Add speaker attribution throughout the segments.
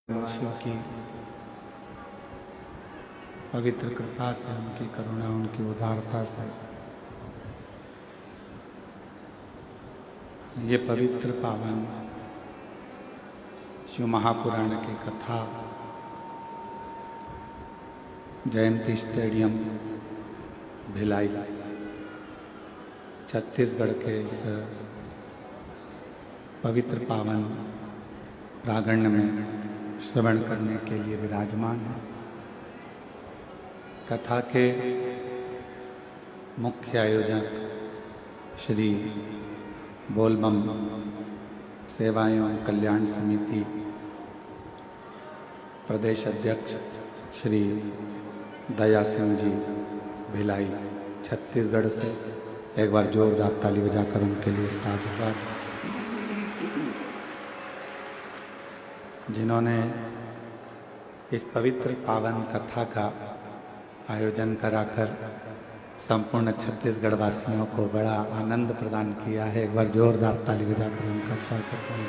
Speaker 1: शिव की पवित्र कृपा से, उनकी करुणा, उनकी उदारता से ये पवित्र पावन शिव महापुराण की कथा जयंती स्टेडियम भिलाई छत्तीसगढ़ के इस पवित्र पावन प्रांगण में श्रवण करने के लिए विराजमान है। कथा के मुख्य आयोजक श्री बोलबम सेवा एवं कल्याण समिति प्रदेश अध्यक्ष श्री दया सिंह जी भिलाई छत्तीसगढ़ से एक बार जोरदार ताली बजाकर उनके लिए साधुवाद। जिन्होंने इस पवित्र पावन कथा का आयोजन कराकर संपूर्ण छत्तीसगढ़ वासियों को बड़ा आनंद प्रदान किया है। एक बार जोरदार ताली बजाकर उनका स्वागत करें।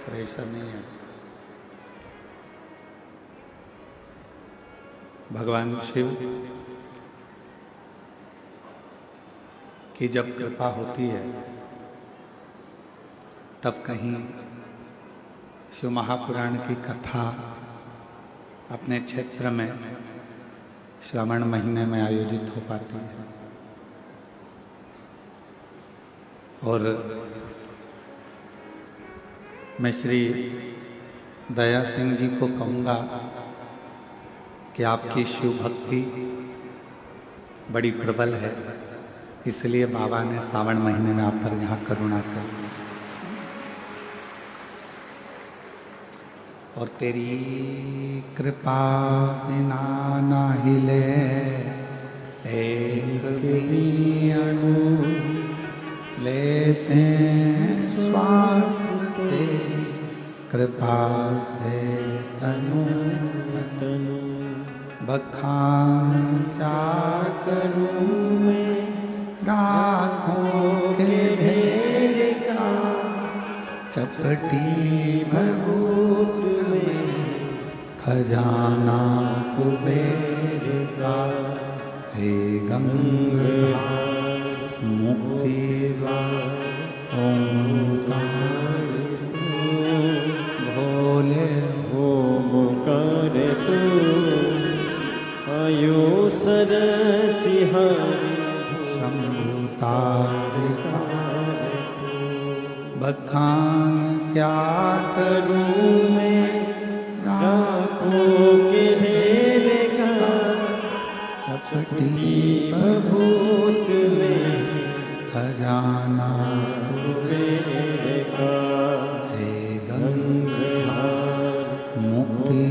Speaker 1: प्रेशर नहीं है। भगवान शिव की जब कृपा होती है तब कहीं शिव महापुराण की कथा अपने क्षेत्र में श्रावण महीने में आयोजित हो पाती है। और मैं श्री दया सिंह जी को कहूँगा कि आपकी शिव भक्ति बड़ी प्रबल है, इसलिए बाबा ने सावन महीने में आप पर यहाँ करुणा कर और तेरी कृपा बिना ना हिले एक भी अणु लेते श्वास तेरी कृपा से तनु बखान क्या करूं मैं राखों के ढेर का चपटी भभूत खजाना कुबेर का हे गंगा मुक्ति ओंकार भोले
Speaker 2: ओंकार तू आयो सरतिहारी
Speaker 1: शंभुतारिका बखान क्या करूं मैं
Speaker 2: राखों के ढेर का
Speaker 1: चपटी भभूत में खजाना
Speaker 2: कुबेर का
Speaker 1: हे गंगा मुक्ति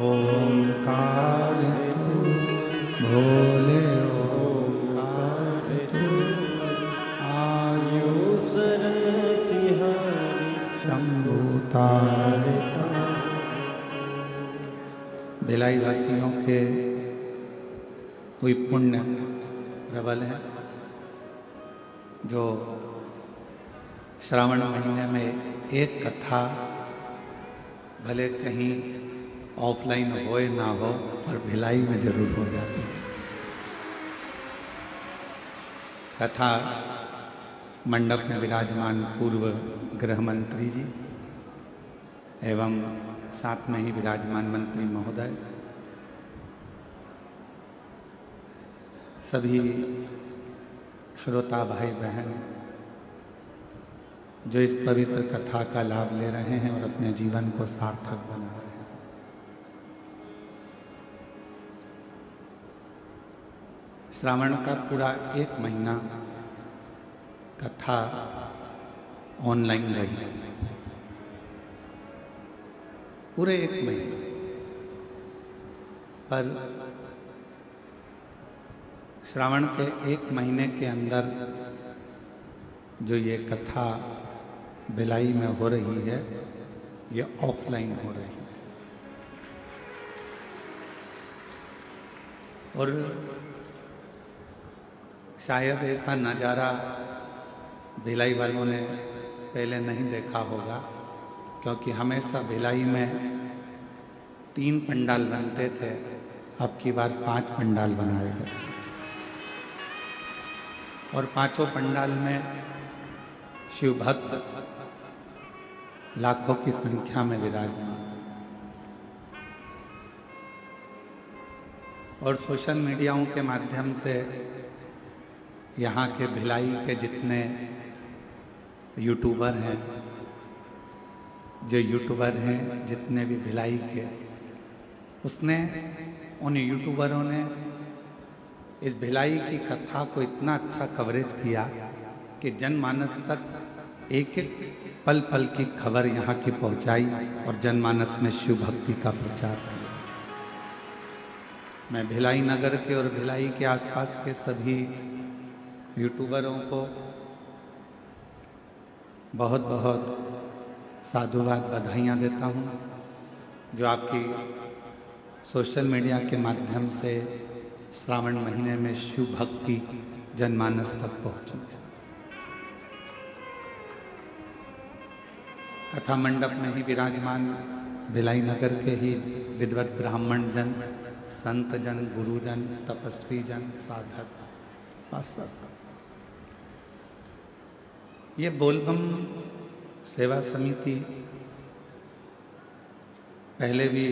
Speaker 1: ओंकार तू भोले ओंकार तू
Speaker 2: आयो सरतिहारी
Speaker 1: शंभुतारिका। भिलाई वासियों के कोई पुण्य प्रबल है जो श्रावण महीने में एक कथा भले कहीं ऑफलाइन हो ना हो पर भिलाई में जरूर हो जाती है। कथा मंडप में विराजमान पूर्व गृह मंत्री जी एवं साथ में ही विराजमान मंत्री महोदय, सभी श्रोता भाई बहन जो इस पवित्र कथा का लाभ ले रहे हैं और अपने जीवन को सार्थक बना रहे हैं। श्रावण का पूरा एक महीना कथा ऑनलाइन रही, पूरे एक महीने पर श्रावण के एक महीने के अंदर जो ये कथा भिलाई में हो रही है ये ऑफलाइन हो रही है। और शायद ऐसा नज़ारा भिलाई वालों ने पहले नहीं देखा होगा क्योंकि हमेशा भिलाई में 3 पंडाल बनते थे, अब की बार 5 पंडाल बनाए गए और 5 पंडाल में शिव भक्त लाखों की संख्या में विराजमान। और सोशल मीडियाओं के माध्यम से यहाँ के भिलाई के जितने यूट्यूबर हैं, जितने भी भिलाई के, उन यूट्यूबरों ने इस भिलाई की कथा को इतना अच्छा कवरेज किया कि जनमानस तक एक एक पल पल की खबर यहाँ की पहुँचाई और जनमानस में शिव भक्ति का प्रचार किया। मैं भिलाई नगर के और भिलाई के आसपास के सभी यूट्यूबरों को बहुत बहुत साधुवाद, बधाइयाँ देता हूँ, जो आपकी सोशल मीडिया के माध्यम से श्रावण महीने में शिव भक्ति जनमानस तक पहुँची है। कथा मंडप में ही विराजमान भिलाई नगर के ही विद्वत ब्राह्मण जन, संत जन, गुरुजन, तपस्वी जन, साधक, ये बोलबम सेवा समिति पहले भी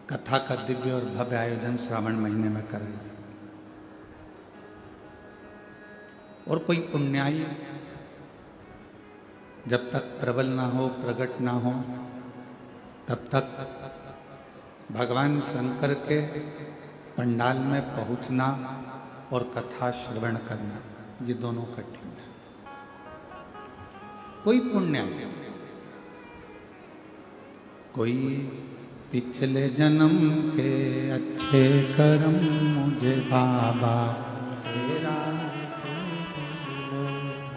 Speaker 1: कथा का दिव्य और भव्य आयोजन श्रावण महीने में कराई। और कोई पुण्याई जब तक प्रबल ना हो, प्रकट ना हो, तब तक भगवान शंकर के पंडाल में पहुंचना और कथा श्रवण करना, ये दोनों कठिन है। कोई पुण्य, कोई पिछले जन्म के अच्छे कर्म मुझे बाबा तेरा,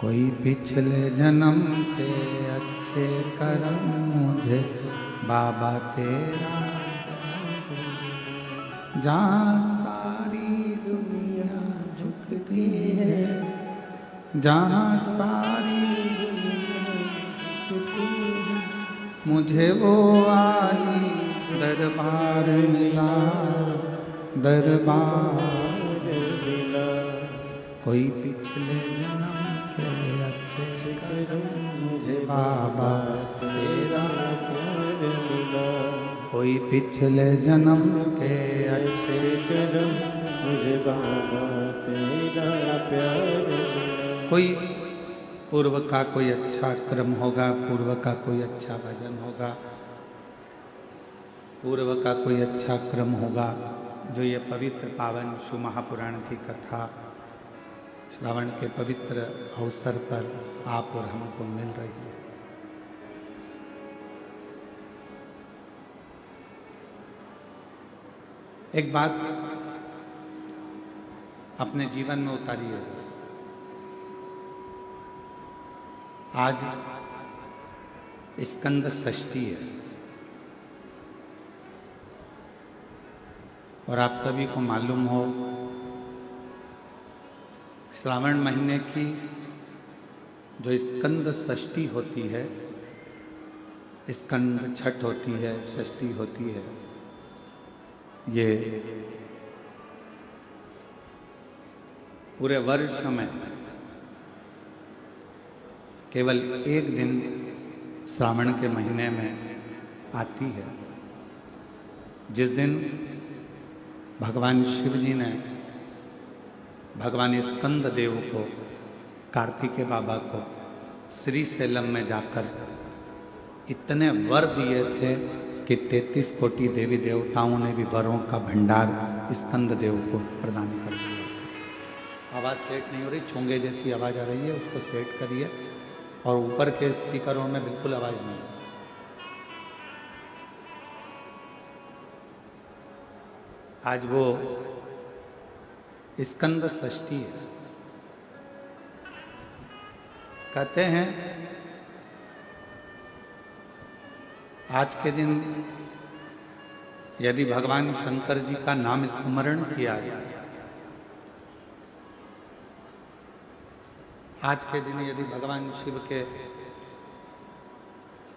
Speaker 1: कोई पिछले जन्म के अच्छे कर्म मुझे बाबा तेरा, जहाँ सारी दुनिया झुकती है, जहाँ सारी दुनिया झुकती है, मुझे वो आली दरबार मिला, दरबार मिला। कोई पिछले जन्म के अच्छे कर्म मुझे बाबा तेरा प्यार मिला, कोई पिछले जन्म के अच्छे कर्म मुझे बाबा तेरा प्यार मिला। कोई पूर्व का कोई अच्छा क्रम होगा, पूर्व का कोई अच्छा भजन होगा, पूर्व का कोई अच्छा क्रम होगा, जो ये पवित्र पावन शिव महापुराण की कथा श्रावण के पवित्र अवसर पर आप और हमको मिल रही है। एक बात अपने जीवन में उतारिए। आज स्कंद षष्ठी है और आप सभी को मालूम हो, श्रावण महीने की जो स्कंद षष्ठी होती है, स्कंद छठ होती है, षष्ठी होती है, ये पूरे वर्ष में केवल एक दिन श्रावण के महीने में आती है, जिस दिन भगवान शिव जी ने भगवान स्कंद देव को, कार्तिकेय बाबा को श्री सैलम में जाकर इतने वर दिए थे कि 33 कोटि देवी देवताओं ने भी वरों का भंडार स्कंद देव को प्रदान कर दिया। आवाज़ सेट नहीं हो रही, चोंगे जैसी आवाज़ आ रही है, उसको सेट करिए। और ऊपर के स्पीकरों में बिल्कुल आवाज़ नहीं। आज वो स्कंद षष्ठी है। कहते हैं आज के दिन यदि भगवान शंकर जी का नाम स्मरण किया जाए, आज के दिन यदि भगवान शिव के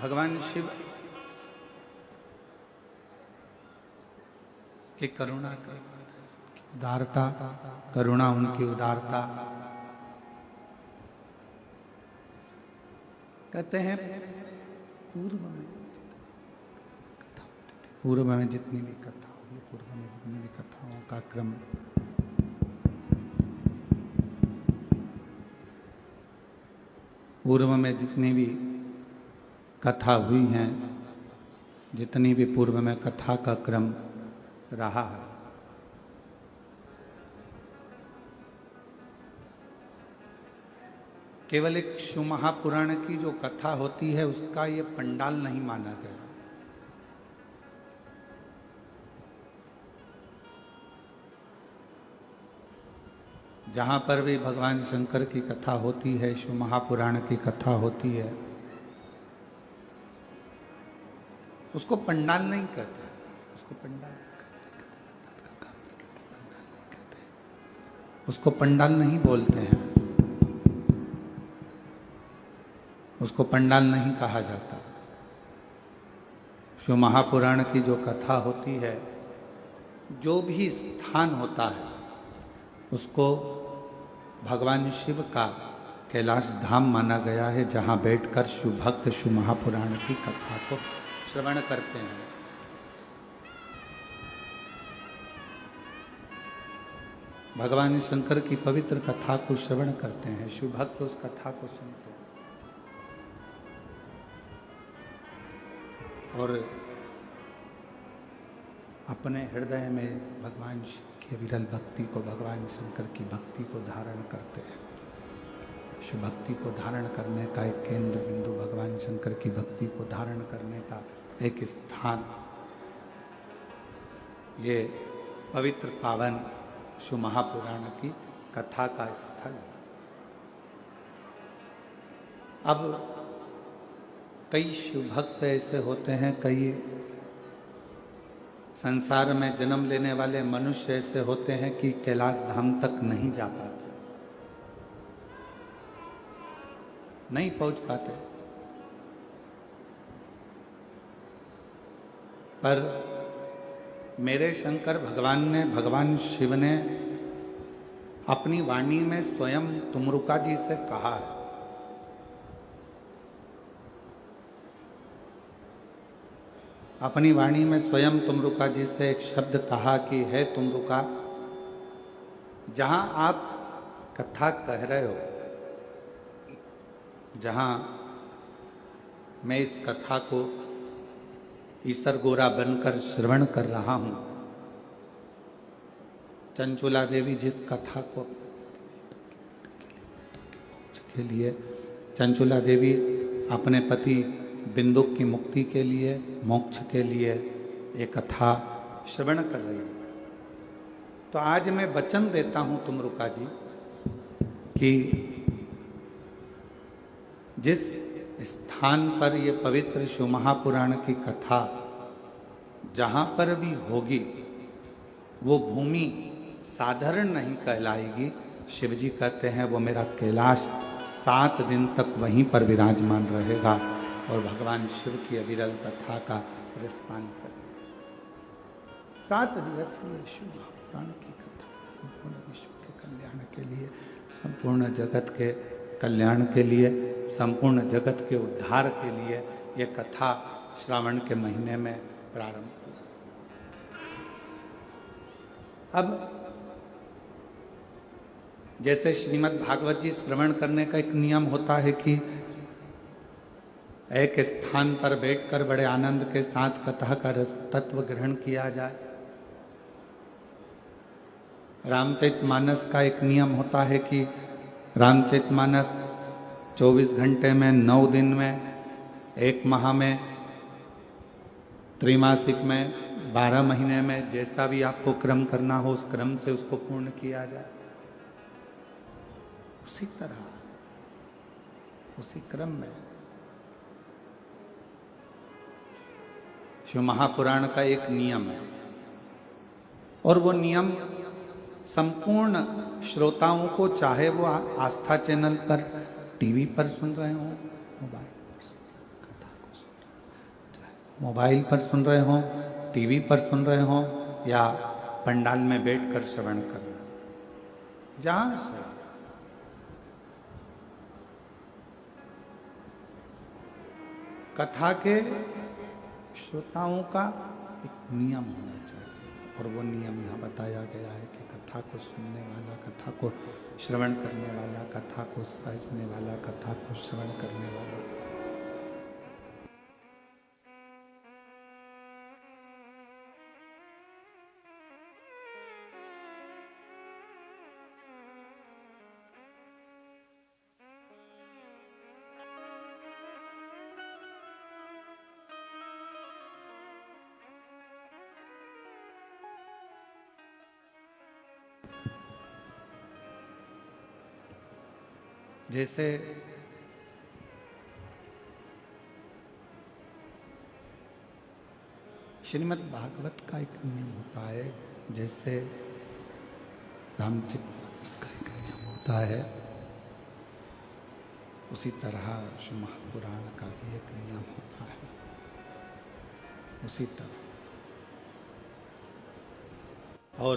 Speaker 1: भगवान शिव की करुणा की उदारता, करुणा उनकी उदारता। कहते हैं पूर्व में जितनी भी कथा हुई, पूर्व में जितनी भी कथाओं का क्रम पूर्व में जितनी भी कथा हुई हैं, जितनी भी पूर्व में कथा का क्रम रहा है, केवल एक शिव महापुराण की जो कथा होती है उसका ये पंडाल नहीं माना गया। जहां पर भी भगवान शंकर की कथा होती है, शिव महापुराण की कथा होती है, उसको पंडाल नहीं कहते, उसको पंडाल उसको पंडाल नहीं बोलते हैं, उसको पंडाल नहीं कहा जाता। शिव महापुराण की जो कथा होती है, जो भी स्थान होता है, उसको भगवान शिव का कैलाश धाम माना गया है, जहाँ बैठकर शिव भक्त शिव महापुराण की कथा को श्रवण करते हैं। भगवान शंकर की पवित्र कथा को श्रवण करते हैं, शिव भक्त उस कथा को सुनते हैं और अपने हृदय में भगवान शिव की विरल भक्ति को, भगवान शंकर की भक्ति को धारण करते हैं। शिव भक्ति को धारण करने का एक केंद्र बिंदु, भगवान शंकर की भक्ति को धारण करने का एक स्थान, ये पवित्र पावन शिव महापुराण की कथा का स्थल। अब कई शिव भक्त ऐसे होते हैं, कई संसार में जन्म लेने वाले मनुष्य ऐसे होते हैं कि कैलाश धाम तक नहीं जा पाते, नहीं पहुंच पाते। पर मेरे शंकर भगवान ने, भगवान शिव ने अपनी वाणी में स्वयं तुमरुका जी से कहा है, अपनी वाणी में स्वयं तुमरुका जी से एक शब्द कहा कि है तुमरुका, जहां आप कथा कह रहे हो, जहां मैं इस कथा को ईसर गोरा बनकर श्रवण कर रहा हूं, चंचुला देवी जिस कथा को के लिए, चंचुला देवी अपने पति बिंदुक की मुक्ति के लिए, मोक्ष के लिए ये कथा श्रवण कर रही है। तो आज मैं वचन देता हूं तुमरुका जी कि जिस स्थान पर ये पवित्र शिव महापुराण की कथा जहां पर भी होगी, वो भूमि साधारण नहीं कहलाएगी। शिव जी कहते हैं वो मेरा कैलाश 7 दिन तक वहीं पर विराजमान रहेगा और भगवान शिव की अविरल कथा का रसपान करेगा। 7 दिवसीय शिव महापुराण की कथा संपूर्ण विश्व के कल्याण के लिए, संपूर्ण जगत के कल्याण के लिए, संपूर्ण जगत के उद्धार के लिए ये कथा श्रावण के महीने में प्रारंभ हुई। अब जैसे श्रीमद् भागवत जी श्रवण करने का एक नियम होता है कि एक स्थान पर बैठकर बड़े आनंद के साथ कथा का रस तत्व ग्रहण किया जाए, रामचरितमानस का एक नियम होता है कि रामचरितमानस 24 घंटे में, 9 दिन में, 1 माह में, त्रैमासिक में, 12 महीने में, जैसा भी आपको क्रम करना हो उस क्रम से उसको पूर्ण किया जाए। उसी तरह, उसी क्रम में शिव महापुराण का एक नियम है और वो नियम संपूर्ण श्रोताओं को, चाहे वो आस्था चैनल पर, टीवी पर सुन रहे हो, मोबाइल पर कथा को सुन, मोबाइल पर सुन रहे हो, टीवी पर सुन रहे हो, या पंडाल में बैठकर श्रवण कर रहे हो, जहां से कथा के श्रोताओं का एक नियम होना चाहिए, और वो नियम यहाँ बताया गया है कि कथा को सुनने वाला, कथा को श्रवण करने वाला, कथा को समझने वाला, कथा को श्रवण करने वाला जैसे श्रीमद् भागवत का एक नियम होता है, जैसे रामचरित मानस का एक नियम होता है, उसी तरह शिव महापुराण का भी एक नियम होता है, उसी तरह। और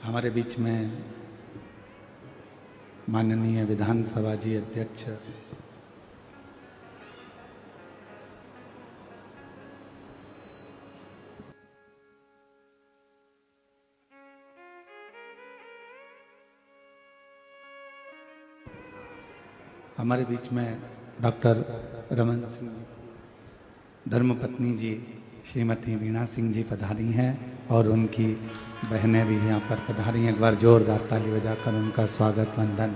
Speaker 1: हमारे बीच में माननीय विधानसभा जी अध्यक्ष हमारे बीच में डॉक्टर रमन सिंह जी, धर्मपत्नी जी श्रीमती वीणा सिंह जी पधारी हैं, और उनकी बहनें भी यहाँ पर पधारी हैं। एक बार जोरदार ताली बजाकर उनका स्वागत, वंदन,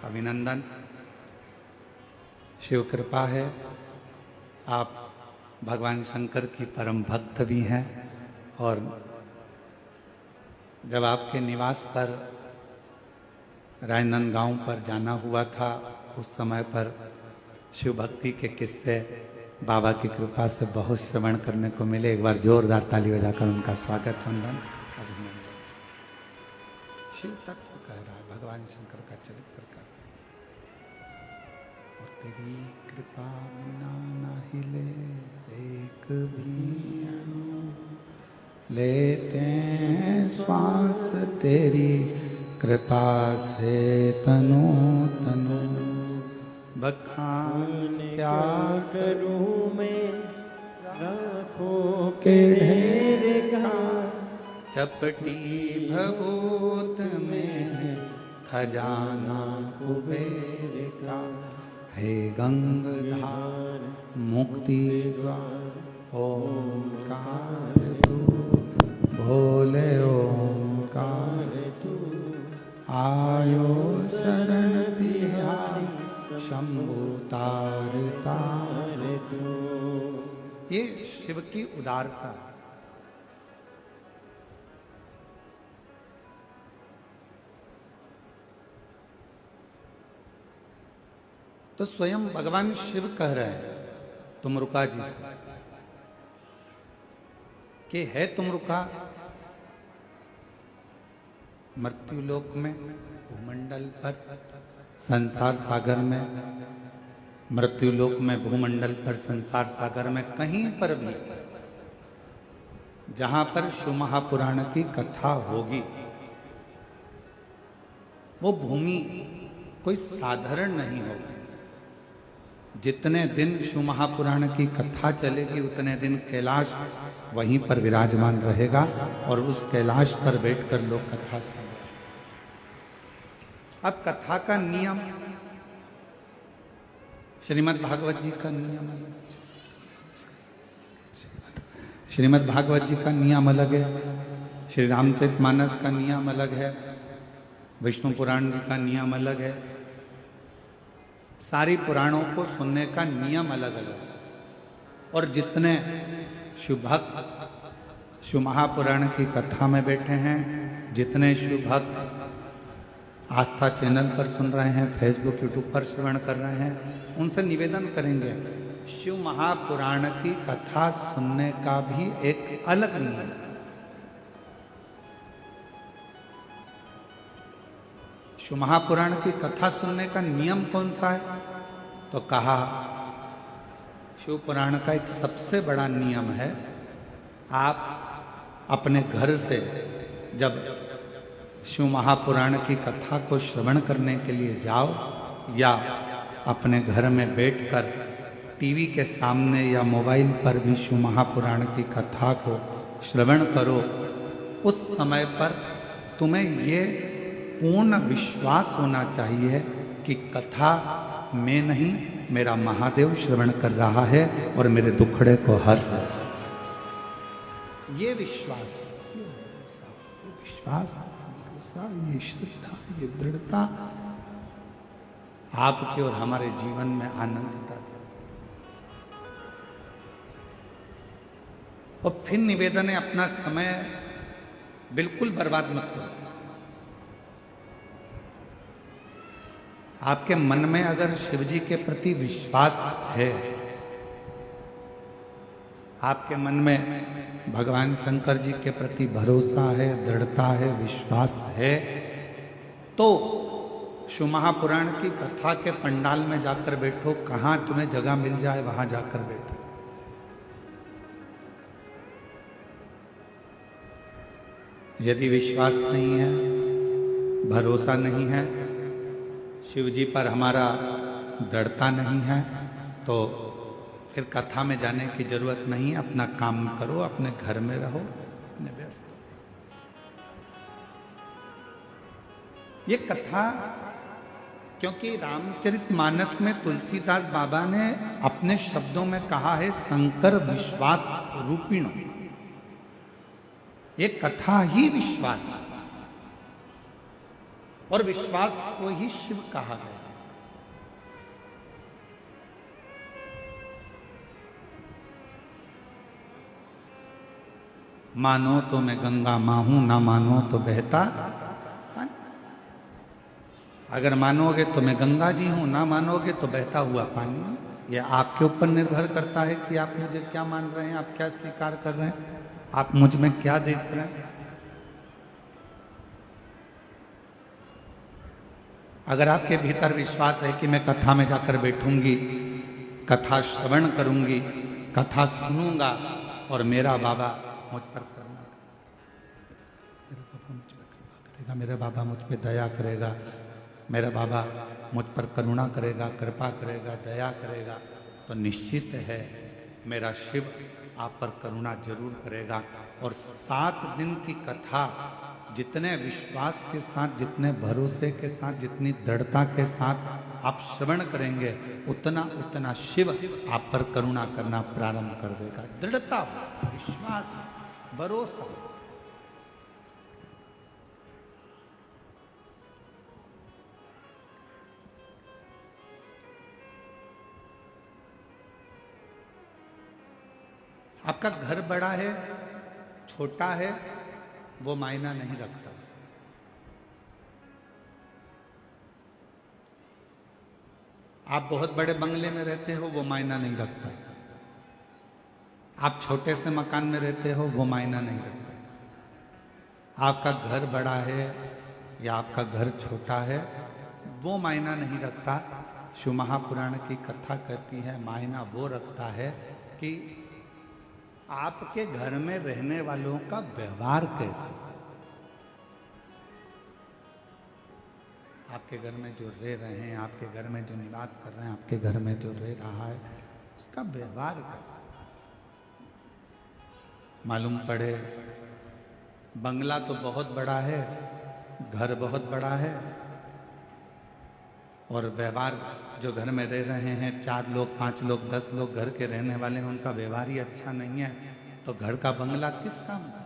Speaker 1: अभिनंदन। शिव कृपा है, आप भगवान शंकर की परम भक्त भी हैं, और जब आपके निवास पर राजनांदगांव पर जाना हुआ था, उस समय पर शिव भक्ति के किस्से बाबा की कृपा से बहुत श्रवण करने को मिले। एक बार जोरदार ताली बजाकर उनका स्वागत, वंदन, अभिनंदन। शिव तत्व कह रहा है, भगवान शंकर का चरित्र कह रहा है। और तेरी कृपा बिना ना हिले एक भी अणु, लेते हैं श्वास तेरी कृपा से तनु तनु, बखान क्या
Speaker 2: करूं मैं राखों के ढेर का,
Speaker 1: चपटी भगोत में खजाना कुबेर का, हे गंगाधार मुक्ति द्वार ओंकार तू, भोले ओंकार तू, आयो शरण तिहारी शंभु तार तार तू। ये शिव की उदारता है। तो स्वयं भगवान शिव कह रहे हैं तुमरुका जी से कि है तुमरुका मृत्युलोक में, भूमंडल पर, संसार सागर में, मृत्युलोक में, भूमंडल पर, संसार सागर में, कहीं पर भी जहां पर शिव महापुराण की कथा होगी, वो भूमि कोई साधारण नहीं होगी। जितने दिन शिव महापुराण की कथा चलेगी, उतने दिन कैलाश वहीं पर विराजमान रहेगा, और उस कैलाश पर बैठकर लोग कथा सुनेंगे। अब कथा का नियम, श्रीमद् भागवत जी का नियम अलग है, श्रीमद् भागवत जी का नियम अलग है, श्री रामचरित मानस का नियम अलग है, विष्णु पुराण जी का नियम अलग है। सारी पुराणों को सुनने का नियम अलग अलग है। और जितने शिव भक्त शिव महापुराण की कथा में बैठे हैं, जितने शिव भक्त आस्था चैनल पर सुन रहे हैं, फेसबुक यूट्यूब पर श्रवण कर रहे हैं, उनसे निवेदन करेंगे, शिव महापुराण की कथा सुनने का भी एक अलग नियम है। शिव महापुराण की कथा सुनने का नियम कौन सा है? तो कहा शिव पुराण का एक सबसे बड़ा नियम है, आप अपने घर से जब शिव महापुराण की कथा को श्रवण करने के लिए जाओ या अपने घर में बैठकर टीवी के सामने या मोबाइल पर भी शिव महापुराण की कथा को श्रवण करो, उस समय पर तुम्हें ये पूर्ण विश्वास होना चाहिए कि कथा मैं नहीं, मेरा महादेव श्रवण कर रहा है और मेरे दुखड़े को हर रहा है। ये विश्वास, ये विश्वास, भरोसा, ये श्रद्धा, ये दृढ़ता आपके और हमारे जीवन में आनंद देता है। और फिर निवेदन है, अपना समय बिल्कुल बर्बाद मत करो। आपके मन में अगर शिव जी के प्रति विश्वास है, आपके मन में भगवान शंकर जी के प्रति भरोसा है, दृढ़ता है, विश्वास है, तो शिव महापुराण की कथा के पंडाल में जाकर बैठो, कहां तुम्हें जगह मिल जाए वहां जाकर बैठो। यदि विश्वास नहीं है, भरोसा नहीं है, शिव जी पर हमारा दृढ़ता नहीं है, तो फिर कथा में जाने की जरूरत नहीं है। अपना काम करो, अपने घर में रहो, अपने व्यस्त। ये कथा, क्योंकि रामचरितमानस में तुलसीदास बाबा ने अपने शब्दों में कहा है शंकर विश्वास रूपिणो। ये कथा ही विश्वास है और विश्वास को ही शिव कहा गया। मानो तो मैं गंगा मां हूं, ना मानो तो बहता। अगर मानोगे तो मैं गंगा जी हूं, ना मानोगे तो बहता हुआ पानी। यह आपके ऊपर निर्भर करता है कि आप मुझे क्या मान रहे हैं, आप क्या स्वीकार कर रहे हैं, आप मुझ में क्या देख रहे हैं। अगर आपके भीतर विश्वास है कि मैं कथा में जाकर बैठूंगी, कथा श्रवण करूंगी, कथा सुनूंगा और मेरा बाबा मुझ पर करुणा करेगा, मेरा बाबा मुझ पे दया करेगा, मेरा बाबा मुझ पर करुणा करेगा, कृपा करेगा, दया करेगा, तो निश्चित है मेरा शिव आप पर करुणा जरूर करेगा। और 7 दिन की कथा जितने विश्वास के साथ, जितने भरोसे के साथ, जितनी दृढ़ता के साथ आप श्रवण करेंगे, उतना उतना शिव आप पर करुणा करना प्रारंभ कर देगा। दृढ़ता, विश्वास, भरोसा। आपका घर बड़ा है, छोटा है, वो मायना नहीं रखता। आप बहुत बड़े बंगले में रहते हो, वो मायना नहीं रखता। आप छोटे से मकान में रहते हो, वो मायना नहीं रखता। आपका घर बड़ा है या आपका घर छोटा है, वो मायना नहीं रखता। शिव महापुराण की कथा कहती है, मायना वो रखता है कि आपके घर में रहने वालों का व्यवहार कैसे। आपके घर में जो रह रहे हैं, आपके घर में जो निवास कर रहे हैं, आपके घर में जो रह रहा है, उसका व्यवहार कैसे। मालूम पड़े बंगला तो बहुत बड़ा है, घर बहुत बड़ा है, और व्यवहार जो घर में रह रहे हैं, 4 लोग, 5 लोग, 10 लोग घर के रहने वाले हैं, उनका व्यवहार ही अच्छा नहीं है, तो घर का बंगला किस काम का।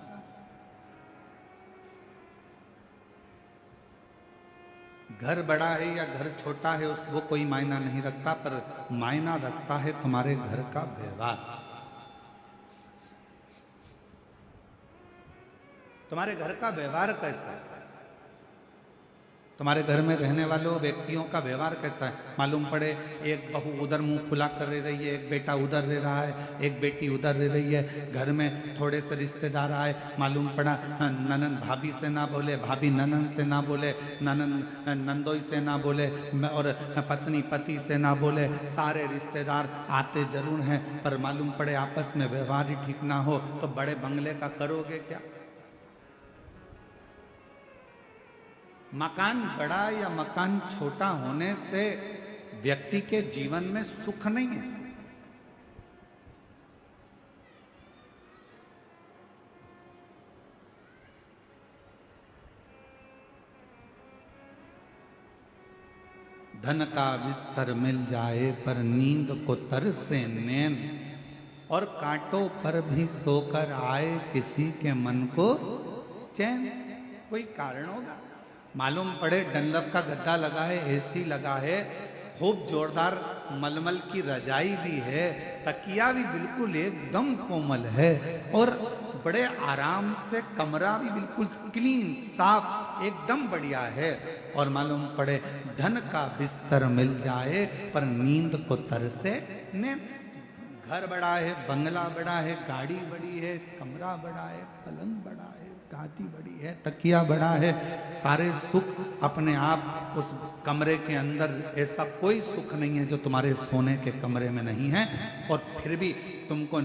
Speaker 1: घर बड़ा है या घर छोटा है, वो कोई मायना नहीं रखता, पर मायना रखता है तुम्हारे घर का व्यवहार। तुम्हारे घर का व्यवहार कैसा है। तुम्हारे घर में रहने वालों व्यक्तियों का व्यवहार कैसा है? मालूम पड़े एक बहू उधर मुंह फुला कर रह रही है, एक बेटा उधर रह रहा है, एक बेटी उधर रह रही है, घर में थोड़े से रिश्तेदार आए, मालूम पड़ा ननन भाभी से ना बोले, भाभी ननन से ना बोले, ननन नंदोई से ना बोले, और पत्नी पति से ना बोले, सारे रिश्तेदार आते जरूर हैं, पर मालूम पड़े आपस में व्यवहार ही ठीक ना हो तो बड़े बंगले का करोगे क्या? मकान बड़ा या मकान छोटा होने से व्यक्ति के जीवन में सुख नहीं है। धन का बिस्तर मिल जाए पर नींद को तरसे नैन, और कांटों पर भी सोकर आए किसी के मन को चैन। कोई कारण होगा, मालूम पड़े डनलप का गद्दा लगा है, एसी लगा है, खूब जोरदार मलमल की रजाई भी है, तकिया भी बिल्कुल एकदम कोमल है, और बड़े आराम से कमरा भी बिल्कुल क्लीन साफ एकदम बढ़िया है, और मालूम पड़े धन का बिस्तर मिल जाए पर नींद को तरसे नींद। घर बड़ा है, बंगला बड़ा है, गाड़ी बड़ी है, कमरा बड़ा है, पलंग बड़ा है, गादी बड़ी है, तकिया बड़ा है, सारे सुख अपने आप उस कमरे के अंदर। ऐसा कोई सुख नहीं है जो तुम्हारे सोने के कमरे में नहीं है, और फिर भी तुमको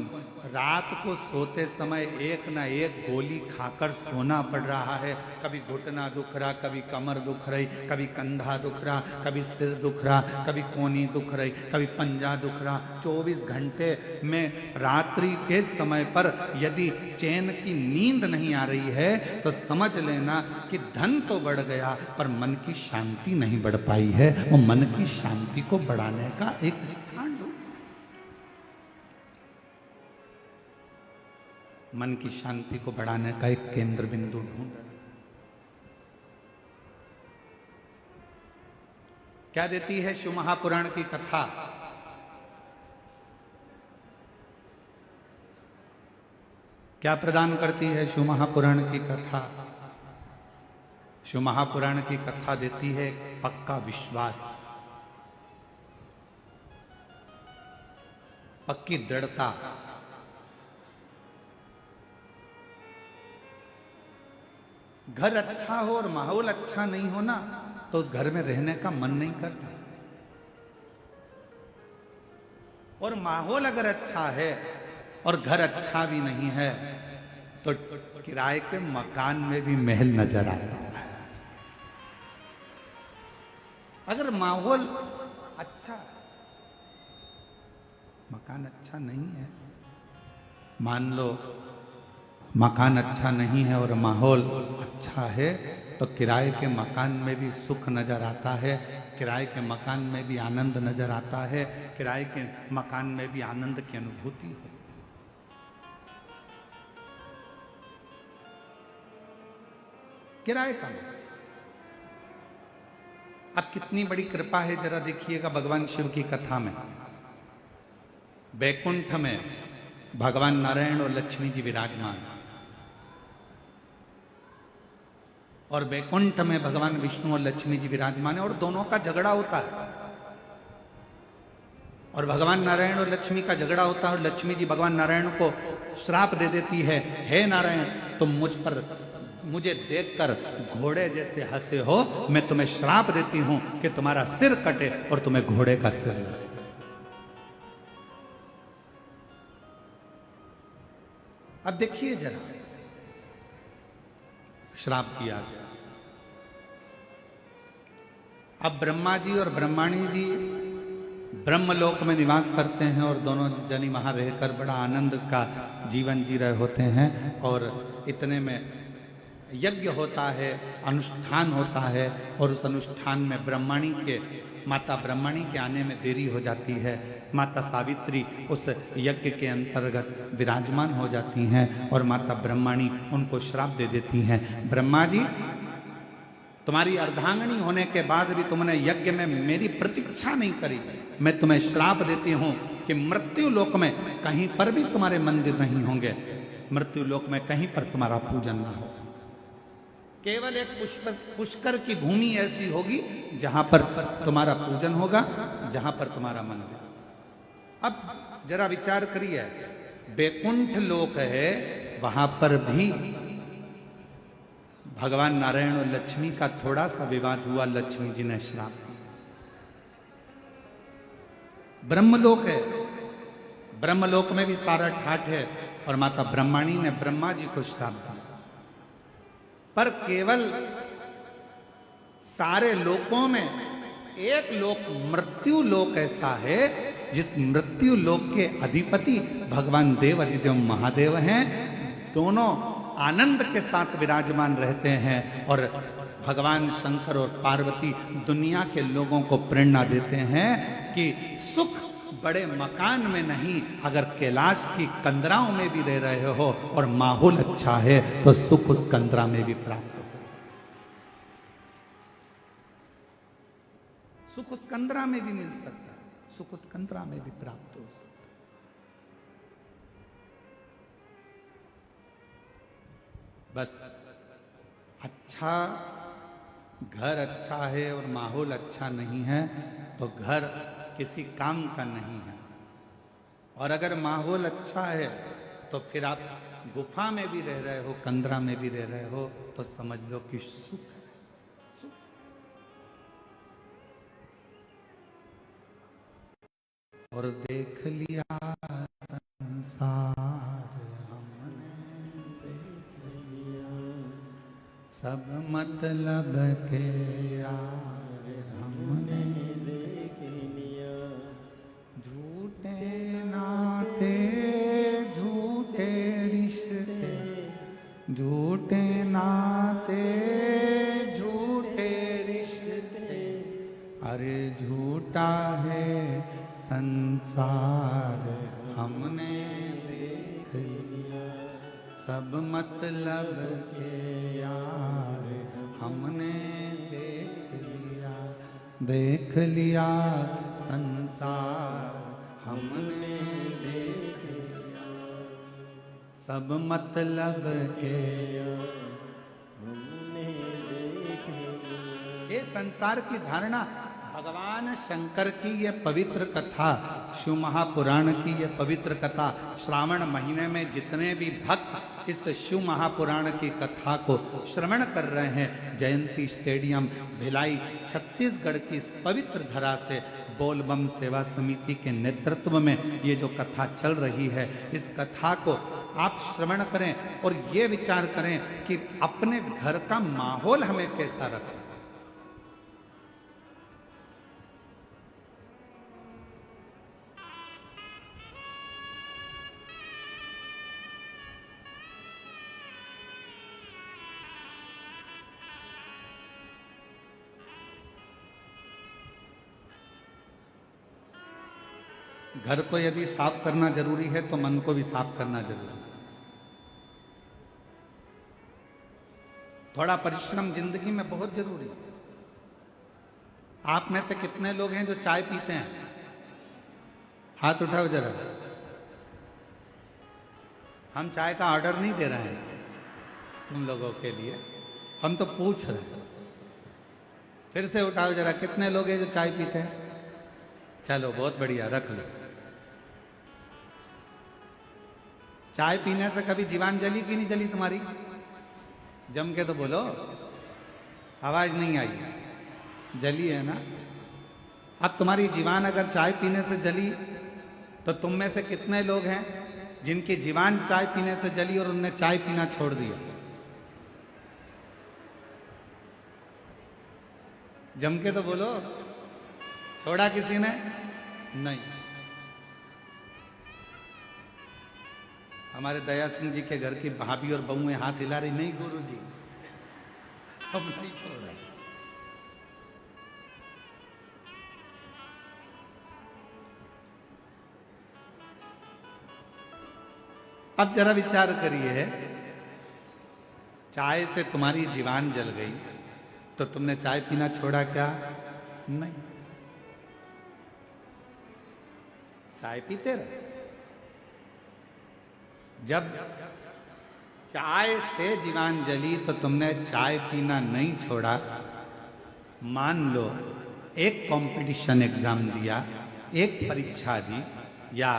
Speaker 1: रात को सोते समय एक ना एक गोली खाकर सोना पड़ रहा है। कभी घुटना दुख रहा, कभी कमर दुख रही, कभी कंधा दुख रहा, कभी सिर दुख रहा, कभी कोनी दुख रही, कभी पंजा दुख रहा। 24 घंटे में रात्रि के समय पर यदि चैन की नींद नहीं आ रही है तो समझ लेना कि धन तो बढ़ गया पर मन की शांति नहीं बढ़ पाई है। वो मन की शांति को बढ़ाने का एक स्थान ढूंढ, मन की शांति को बढ़ाने का एक केंद्र बिंदु ढूंढ। क्या देती है शिव महापुराण की कथा? क्या प्रदान करती है शिव महापुराण की कथा? शिव महापुराण की कथा देती है पक्का विश्वास, पक्की दृढ़ता। घर अच्छा हो और माहौल अच्छा नहीं हो ना तो उस घर में रहने का मन नहीं करता, और माहौल अगर अच्छा है और घर अच्छा भी नहीं है तो किराए के मकान में भी महल नजर आता है। अगर माहौल अच्छा, मकान अच्छा नहीं है, मान लो मकान अच्छा नहीं है और माहौल अच्छा है तो किराए के मकान में भी सुख नजर आता है, किराए के मकान में भी आनंद नजर आता है, किराए के मकान में भी आनंद की अनुभूति हो। किराए का, अब कितनी बड़ी कृपा है जरा देखिएगा भगवान शिव की कथा में। बैकुंठ में भगवान नारायण और लक्ष्मी जी विराजमान, और बैकुंठ में भगवान विष्णु और लक्ष्मी जी विराजमान है, और दोनों का झगड़ा होता है, और भगवान नारायण और लक्ष्मी का झगड़ा होता है, और लक्ष्मी जी भगवान नारायण को श्राप दे देती है, हे नारायण तुम मुझे देखकर घोड़े जैसे हंसे हो, मैं तुम्हें श्राप देती हूं कि तुम्हारा सिर कटे और तुम्हें घोड़े का सिर लगे। अब देखिए जरा, श्राप किया गया। अब ब्रह्मा जी और ब्रह्माणी जी ब्रह्मलोक में निवास करते हैं, और दोनों जनी वहां रहकर बड़ा आनंद का जीवन जी रहे होते हैं, और इतने में यज्ञ होता है, अनुष्ठान होता है, और उस अनुष्ठान में माता ब्रह्मणी के आने में देरी हो जाती है। माता सावित्री उस यज्ञ के अंतर्गत विराजमान हो जाती हैं, और माता ब्रह्मणी उनको श्राप दे देती हैं, ब्रह्मा जी तुम्हारी अर्धांगिनी होने के बाद भी तुमने यज्ञ में मेरी प्रतीक्षा नहीं करी, मैं तुम्हें श्राप देती हूं कि मृत्यु लोक में कहीं पर भी तुम्हारे मंदिर नहीं होंगे, मृत्यु लोक में कहीं पर तुम्हारा पूजन ना हो। केवल एक पुष्कर की भूमि ऐसी होगी जहां पर तुम्हारा पूजन होगा, जहां पर तुम्हारा मंदिर। अब जरा विचार करिए, बैकुंठ लोक है, वहां पर भी भगवान नारायण और लक्ष्मी का थोड़ा सा विवाद हुआ, लक्ष्मी जी ने श्राप दिया। ब्रह्मलोक है, ब्रह्मलोक में भी सारा ठाठ है, और माता ब्रह्माणी ने ब्रह्मा जी को श्राप दिया। पर केवल सारे लोकों में एक लोक मृत्यु लोक ऐसा है, जिस मृत्यु लोक के अधिपति भगवान देव अधिदेव महादेव हैं। दोनों आनंद के साथ विराजमान रहते हैं, और भगवान शंकर और पार्वती दुनिया के लोगों को प्रेरणा देते हैं कि सुख बड़े मकान में नहीं, अगर कैलाश की कंदराओं में भी रह रहे हो और माहौल अच्छा है तो सुख उस कंदरा में भी प्राप्त हो। सुख उस कंदरा में भी मिल सकता है, सुख उस कंदरा में भी प्राप्त हो सकता है। बस अच्छा घर अच्छा है और माहौल अच्छा नहीं है तो घर किसी काम का नहीं है। और अगर माहौल अच्छा है तो फिर आप गुफा में भी रह रहे हो, कंदरा में भी रह रहे हो, तो समझ लो कि सुख है। और देख लिया संसार हमने, देख लिया सब मतलब के यार हमने देख लिया। झूठे नाते झूठे रिश्ते, झूठे नाते झूठे रिश्ते, अरे झूठा है संसार हमने देख लिया। सब मतलब के यार हमने देख लिया, देख लिया संसार हमने देख लिया। सब मतलब के यार हमने देख लिया। ये संसार की धारणा भगवान शंकर की ये पवित्र कथा, शिव महापुराण की ये पवित्र कथा, श्रावण महीने में जितने भी भक्त इस शिव महापुराण की कथा को श्रवण कर रहे हैं, जयंती स्टेडियम भिलाई छत्तीसगढ़ की इस पवित्र धरा से बोलबम सेवा समिति के नेतृत्व में ये जो कथा चल रही है, इस कथा को आप श्रवण करें और ये विचार करें कि अपने घर का माहौल हमें कैसा रखें। घर को यदि साफ करना जरूरी है तो मन को भी साफ करना जरूरी है। थोड़ा परिश्रम जिंदगी में बहुत जरूरी है। आप में से कितने लोग हैं जो चाय पीते हैं? हाथ उठाओ जरा। हम चाय का ऑर्डर नहीं दे रहे हैं तुम लोगों के लिए, हम तो पूछ रहे हैं। फिर से उठाओ जरा, कितने लोग हैं जो चाय पीते हैं? चलो बहुत बढ़िया, रख लो। चाय पीने से कभी जीवान जली कि नहीं जली तुम्हारी? जम के तो बोलो, आवाज नहीं आई। जली है ना? अब तुम्हारी जीवान अगर चाय पीने से जली तो तुम में से कितने लोग हैं जिनकी जीवान चाय पीने से जली और उनने चाय पीना छोड़ दिया? जम के तो बोलो, छोड़ा किसी ने? नहीं। हमारे दया सिंह जी के घर की भाभी और बहुएं हाथ हिला रही, नहीं गुरुजी हम नहीं छोड़ रहे। अब जरा विचार करिए, चाय से तुम्हारी जीवान जल गई तो तुमने चाय पीना छोड़ा क्या? नहीं, चाय पीते रहे। जब चाय से जीवान जली तो तुमने चाय पीना नहीं छोड़ा। मान लो एक कंपटीशन एग्जाम दिया, एक परीक्षा दी, या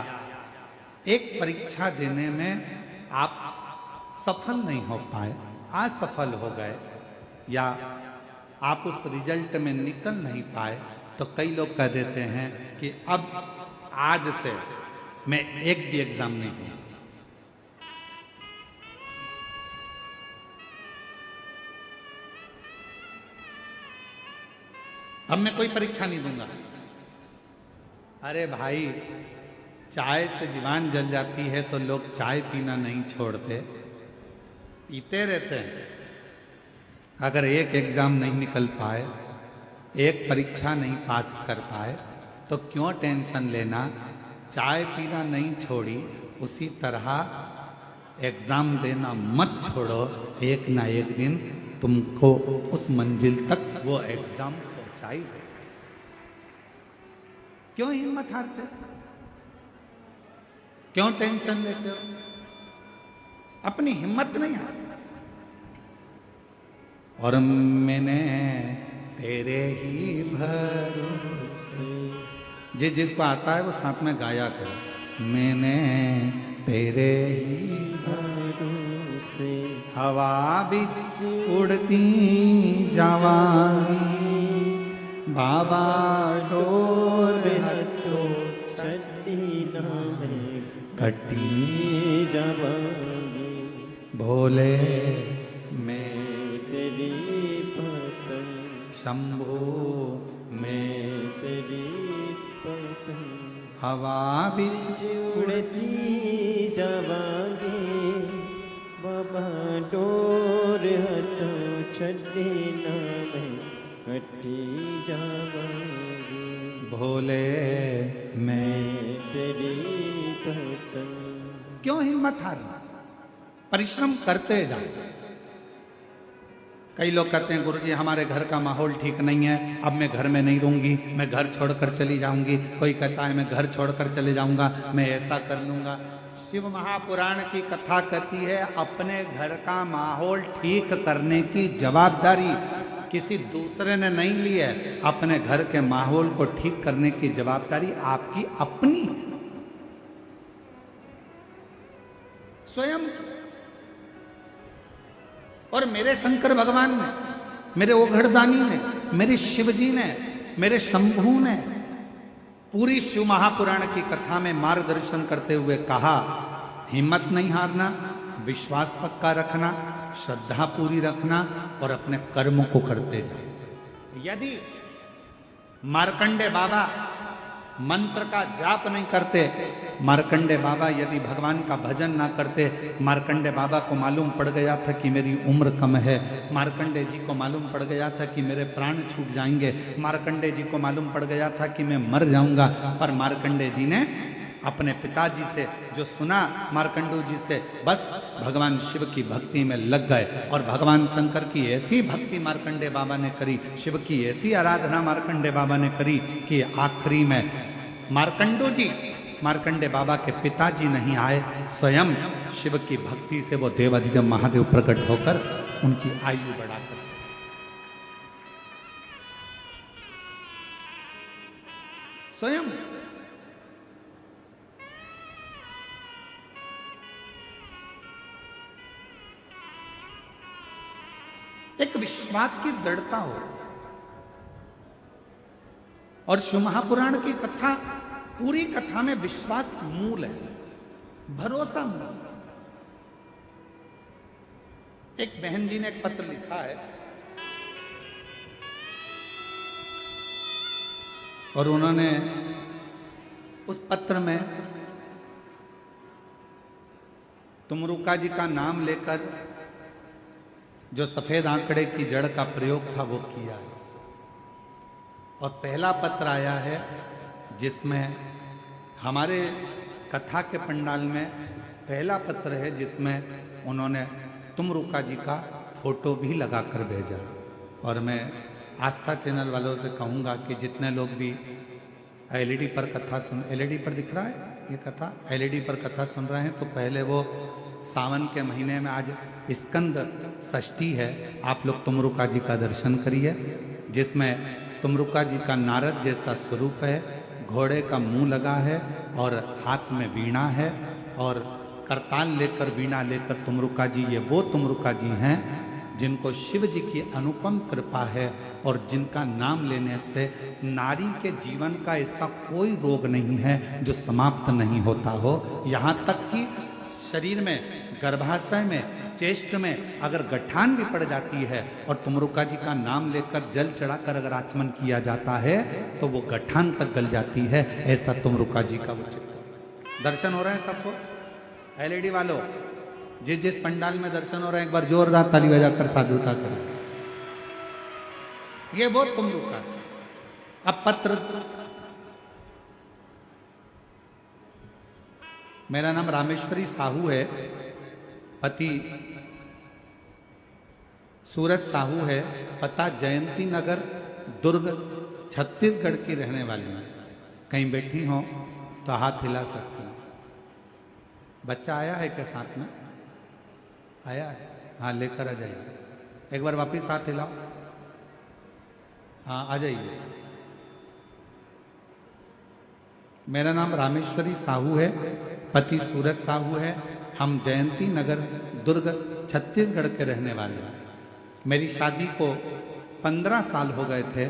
Speaker 1: एक परीक्षा देने में आप सफल नहीं हो पाए, असफल हो गए, या आप उस रिजल्ट में निकल नहीं पाए, तो कई लोग कह देते हैं कि अब आज से मैं एक भी एग्जाम नहीं दूंगा। अब मैं कोई परीक्षा नहीं दूंगा। अरे भाई, चाय से जीवान जल जाती है तो लोग चाय पीना नहीं छोड़ते, पीते रहते हैं। अगर एक एग्जाम नहीं निकल पाए, एक परीक्षा नहीं पास कर पाए, तो क्यों टेंशन लेना। चाय पीना नहीं छोड़ी, उसी तरह एग्जाम देना मत छोड़ो। एक ना एक दिन तुमको उस मंजिल तक वो एग्जाम पहुंचाई दे। क्यों हिम्मत हारते हो? क्यों टेंशन लेते हो? अपनी हिम्मत नहीं हारते। और मैंने तेरे ही भरोसे, जिसको आता है वो साथ में गाया करो। मैंने तेरे ही भरोसे हवा बिच उड़ती जवानी, बाबा डोर हटो
Speaker 2: छठी नामे
Speaker 1: कटी
Speaker 2: जवानी,
Speaker 1: भोले में
Speaker 2: तेरी पतन,
Speaker 1: शंभू में
Speaker 2: तेरी पतन,
Speaker 1: हवा बिच
Speaker 2: उड़ती जावांगे, बाबा डोर हटो छठी नामे कटी जावांगे,
Speaker 1: भोले में।
Speaker 2: तेरी पतन।
Speaker 1: क्यों हिम्मत हारना? परिश्रम करते जाओ। कई लोग कहते हैं गुरुजी हमारे घर का माहौल ठीक नहीं है, अब मैं घर में नहीं रहूंगी, मैं घर छोड़कर चली जाऊंगी। कोई कहता है मैं घर छोड़कर चले जाऊंगा, मैं ऐसा कर लूंगा। शिव महापुराण की कथा कहती है अपने घर का माहौल ठीक करने की जवाबदारी किसी दूसरे ने नहीं ली है। अपने घर के माहौल को ठीक करने की जवाबदारी आपकी अपनी स्वयं। और मेरे शंकर भगवान ने, मेरे ओघड़दानी ने, मेरे शिवजी ने, मेरे शंभू ने पूरी शिव महापुराण की कथा में मार्गदर्शन करते हुए कहा, हिम्मत नहीं हारना, विश्वास पक्का रखना, श्रद्धा पूरी रखना और अपने कर्म को करते जाओ। यदि मार्कंडे बाबा मंत्र का जाप नहीं करते, मार्कंडे बाबा यदि भगवान का भजन ना करते, मार्कंडे बाबा को मालूम पड़ गया था कि मेरी उम्र कम है, मार्कंडे जी को मालूम पड़ गया था कि मेरे प्राण छूट जाएंगे, मार्कंडे जी को मालूम पड़ गया था कि मैं मर जाऊंगा, पर मार्कंडे जी ने अपने पिताजी से जो सुना, मार्कंडू जी से, बस भगवान शिव की भक्ति में लग गए। और भगवान शंकर की ऐसी भक्ति मार्कंडे बाबा ने करी, शिव की ऐसी आराधना मार्कंडे बाबा ने करी कि आखिरी में मार्कंडू जी, मार्कंडे बाबा के पिताजी नहीं आए, स्वयं शिव की भक्ति से वो देवाधिदेव महादेव प्रकट होकर उनकी आयु बढ़ाकर चले। स्वयं एक विश्वास की दृढ़ता हो। और शिव महापुराण की कथा, पूरी कथा में विश्वास मूल है, भरोसा मूल। एक बहन जी ने एक पत्र लिखा है और उन्होंने उस पत्र में तुमरुका जी का नाम लेकर जो सफेद आंकड़े की जड़ का प्रयोग था वो किया है। और पहला पत्र आया है जिसमें हमारे कथा के पंडाल में पहला पत्र है जिसमें उन्होंने तुमरुका जी का फोटो भी लगाकर भेजा। और मैं आस्था चैनल वालों से कहूँगा कि जितने लोग भी एलईडी पर कथा सुन, एलईडी पर दिख रहा है ये कथा, एलईडी पर कथा सुन रहे हैं, तो पहले वो सावन के महीने में आज स्कंद षष्ठी है, आप लोग तुमरुका जी का दर्शन करिए, जिसमें तुमरुका जी का नारद जैसा स्वरूप है, घोड़े का मुंह लगा है और हाथ में वीणा है और करताल लेकर वीणा लेकर तुमरुका जी, ये वो तुमरुका जी हैं जिनको शिव जी की अनुपम कृपा है और जिनका नाम लेने से नारी के जीवन का ऐसा कोई रोग नहीं है जो समाप्त नहीं होता हो। यहाँ तक कि शरीर में, गर्भाशय में, चेस्ट में अगर गठान भी पड़ जाती है और तुमरुका जी का नाम लेकर जल चढ़ाकर अगर आचमन किया जाता है तो वो गठान तक गल जाती है। ऐसा तुमरुका जी का उचित दर्शन हो रहे हैं सबको। एलईडी वालों, जिस जिस पंडाल में दर्शन हो रहे हैं एक बार जोरदार ताली बजाकर साधुता करें। ये वो तुमरुका। अब पत्र, मेरा नाम रामेश्वरी साहू है, पति सूरज साहू है, पता जयंती नगर दुर्ग छत्तीसगढ़ की रहने वाली हूँ। कहीं बैठी हो तो हाथ हिला सकती हूँ। बच्चा आया है के साथ में? आया है? हाँ, लेकर आ जाइए। एक बार वापिस हाथ हिलाओ। हाँ, आ जाइए। मेरा नाम रामेश्वरी साहू है, पति सूरज साहू है, हम जयंती नगर दुर्ग छत्तीसगढ़ के रहने वाले हैं। मेरी शादी को 15 साल हो गए थे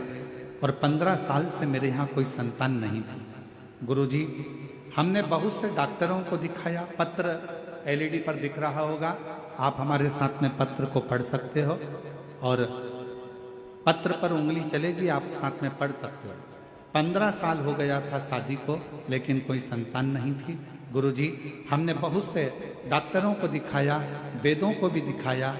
Speaker 1: और 15 साल से मेरे यहाँ कोई संतान नहीं थी। गुरुजी, हमने बहुत से डॉक्टरों को दिखाया, पत्र एलईडी पर दिख रहा होगा, आप हमारे साथ में पत्र को पढ़ सकते हो और पत्र पर उंगली चलेगी, आप साथ में पढ़ सकते हो। 15 साल हो गया था शादी को, लेकिन कोई संतान नहीं थी। गुरुजी, हमने बहुत से डॉक्टरों को दिखाया, वेदों को भी दिखाया,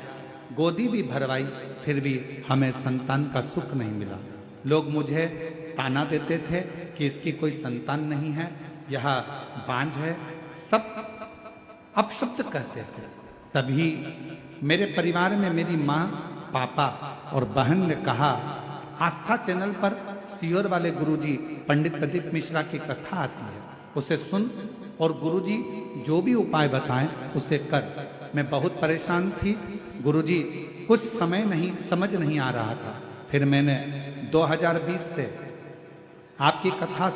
Speaker 1: गोदी भी भरवाई, फिर भी हमें संतान का सुख नहीं मिला। लोग मुझे ताना देते थे कि इसकी कोई संतान नहीं है, यह बांझ है, सब अपशब्द कहते थे। तभी मेरे परिवार में मेरी माँ, पापा और बहन ने कहा, आस्था चैनल पर सीहोर वाले गुरुजी पंडित प्रदीप मिश्रा की कथा आती है, उसे सुन और गुरुजी जो भी उपाय बताएं उसे कर। मैं बहुत परेशान थी गुरुजी, कुछ समय नहीं समझ नहीं आ रहा था। फिर मैंने 2020 से आपकी कथा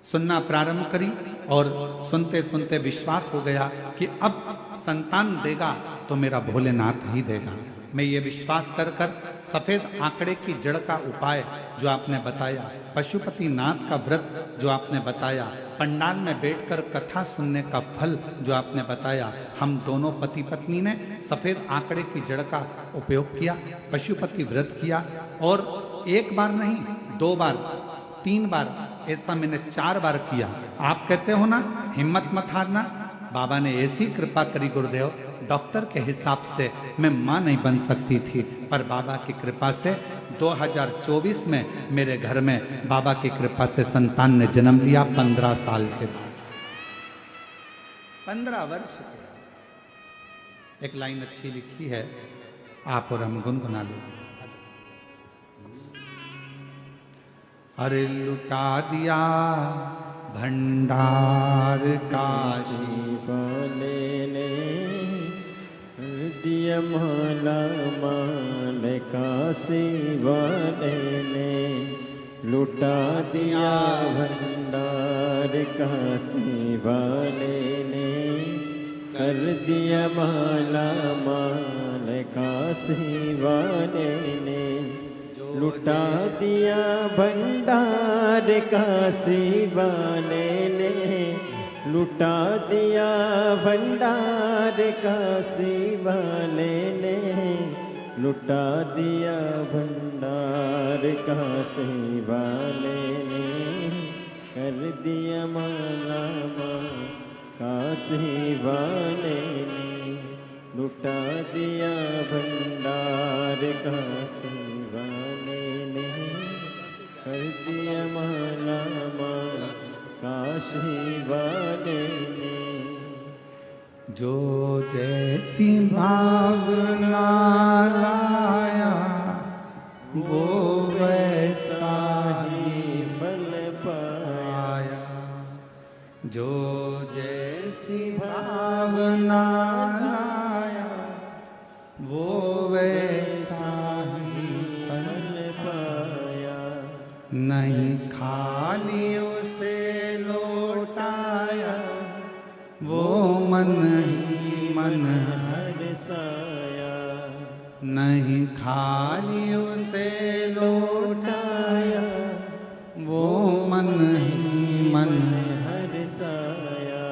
Speaker 1: सुनना प्रारंभ करी और सुनते सुनते विश्वास हो गया कि अब संतान देगा तो मेरा भोलेनाथ ही देगा। मैं ये विश्वास कर कर सफेद आंकड़े की जड़ का उपाय जो आपने बताया, पशुपति नाथ का व्रत जो आपने बताया, पंडाल में बैठकर कथा सुनने का फल जो आपने बताया, हम दोनों पति पत्नी ने सफेद आंकड़े की जड़ का उपयोग किया, पशुपति व्रत किया और एक बार नहीं, 2 बार, 3 बार, ऐसा मैंने 4 बार किया। आप कहते हो ना हिम्मत मत हारना, बाबा ने ऐसी कृपा करी गुरुदेव, डॉक्टर के हिसाब से मैं मां नहीं बन सकती थी, पर बाबा की कृपा से 2024 में मेरे घर में बाबा की कृपा से संतान ने जन्म लिया 15 साल के बाद, 15 वर्ष के। एक लाइन अच्छी लिखी है, आप और हम गुनगुना लो। अरे लुटा दिया भंडार काशी
Speaker 2: वाले ने, दिया माला माल काशी वाले ने, लुटा दिया भंडार काशी वाले ने, कर दिया माला माल काशी वाले ने, लुटा दिया भंडार काशी वाले ने, लुटा दिया भंडार काशी वाले ने, लुटा दिया भंडार काशी वाले ने, कर दिया माला माल काशी वाले ने, लुटा दिया भंडार काशी वाले ने, कर दिया माला माल काशी वाले ने।
Speaker 1: जो जैसी भावना लाया वो वैसा ही
Speaker 2: फल पाया,
Speaker 1: जो जैसी भावना ना लाया वो वैसा ही फल
Speaker 2: पाया,
Speaker 1: नहीं खाली उसे लौटाया वो मन ही मन
Speaker 2: हरसाया,
Speaker 1: नहीं खाली उसे लौटाया वो मन ही मन
Speaker 2: हरसाया।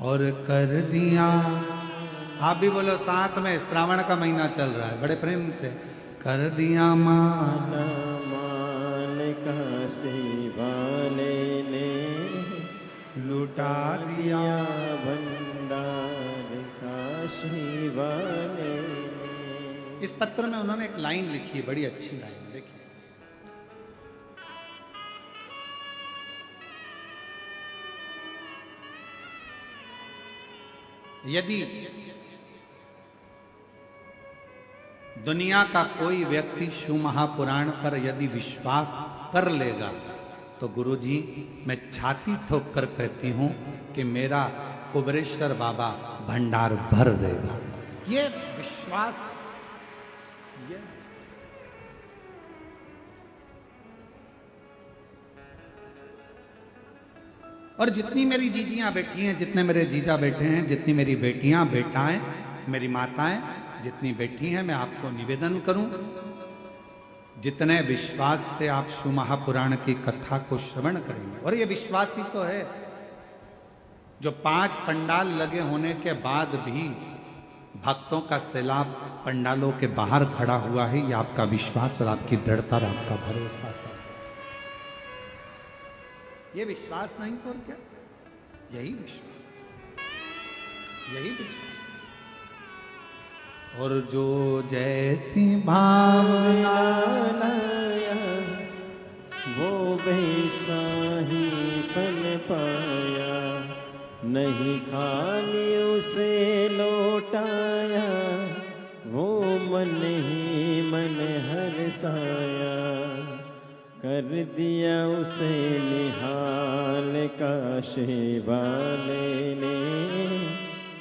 Speaker 1: और कर दिया। आप भी बोलो साथ में, श्रावण का महीना चल रहा है, बड़े प्रेम से। कर दिया मान
Speaker 2: मान काशी वाले ने
Speaker 1: लुटा दिया।
Speaker 2: भंडार काशी वाले ने।
Speaker 1: इस पत्र में उन्होंने एक लाइन लिखी है, बड़ी अच्छी लाइन, देखिए। यदि दुनिया का कोई व्यक्ति शिव महापुराण पर यदि विश्वास कर लेगा तो गुरुजी मैं छाती ठोक कर कहती हूं कि मेरा कुबरेश्वर बाबा भंडार भर देगा। ये विश्वास, ये और जितनी मेरी जीजियां बैठी हैं, जितने मेरे जीजा बैठे हैं, जितनी मेरी बेटियां बेटाएं, मेरी माताएं जितनी बैठी हैं, मैं आपको निवेदन करूं, जितने विश्वास से आप शिव महापुराण की कथा को श्रवण करेंगे, और ये विश्वास ही तो है जो 5 पंडाल लगे होने के बाद भी भक्तों का सैलाब पंडालों के बाहर खड़ा हुआ है, ये आपका विश्वास और आपकी दृढ़ता और आपका भरोसा है। ये विश्वास नहीं तो और क्या, यही विश्वास, यही विश्वास। और जो जैसी भावना
Speaker 2: लाया वो वैसा ही फल पाया, नहीं खाली उसे लौटाया वो मन ही मन हरसाया। कर दिया उसे निहाल काशी वाले ने,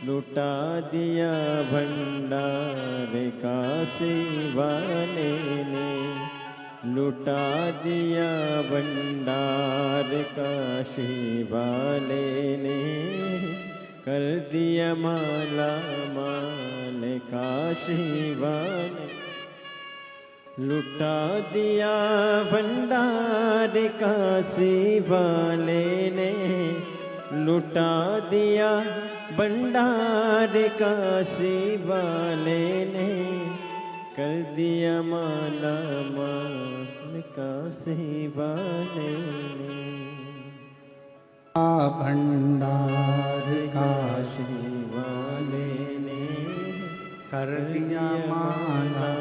Speaker 2: लुटा दिया भंडार काशी वाले ने, लुटा दिया भंडार काशी वाले ने। कर दिया माला माल काशी वाले, लुटा दिया भंडार काशी वाले ने, लुटा दिया भंडार काशी वाले ने। कर दिया माला माल काशी वाले ने,
Speaker 1: भंडार
Speaker 2: काशी वाले ने।
Speaker 1: कर दिया माला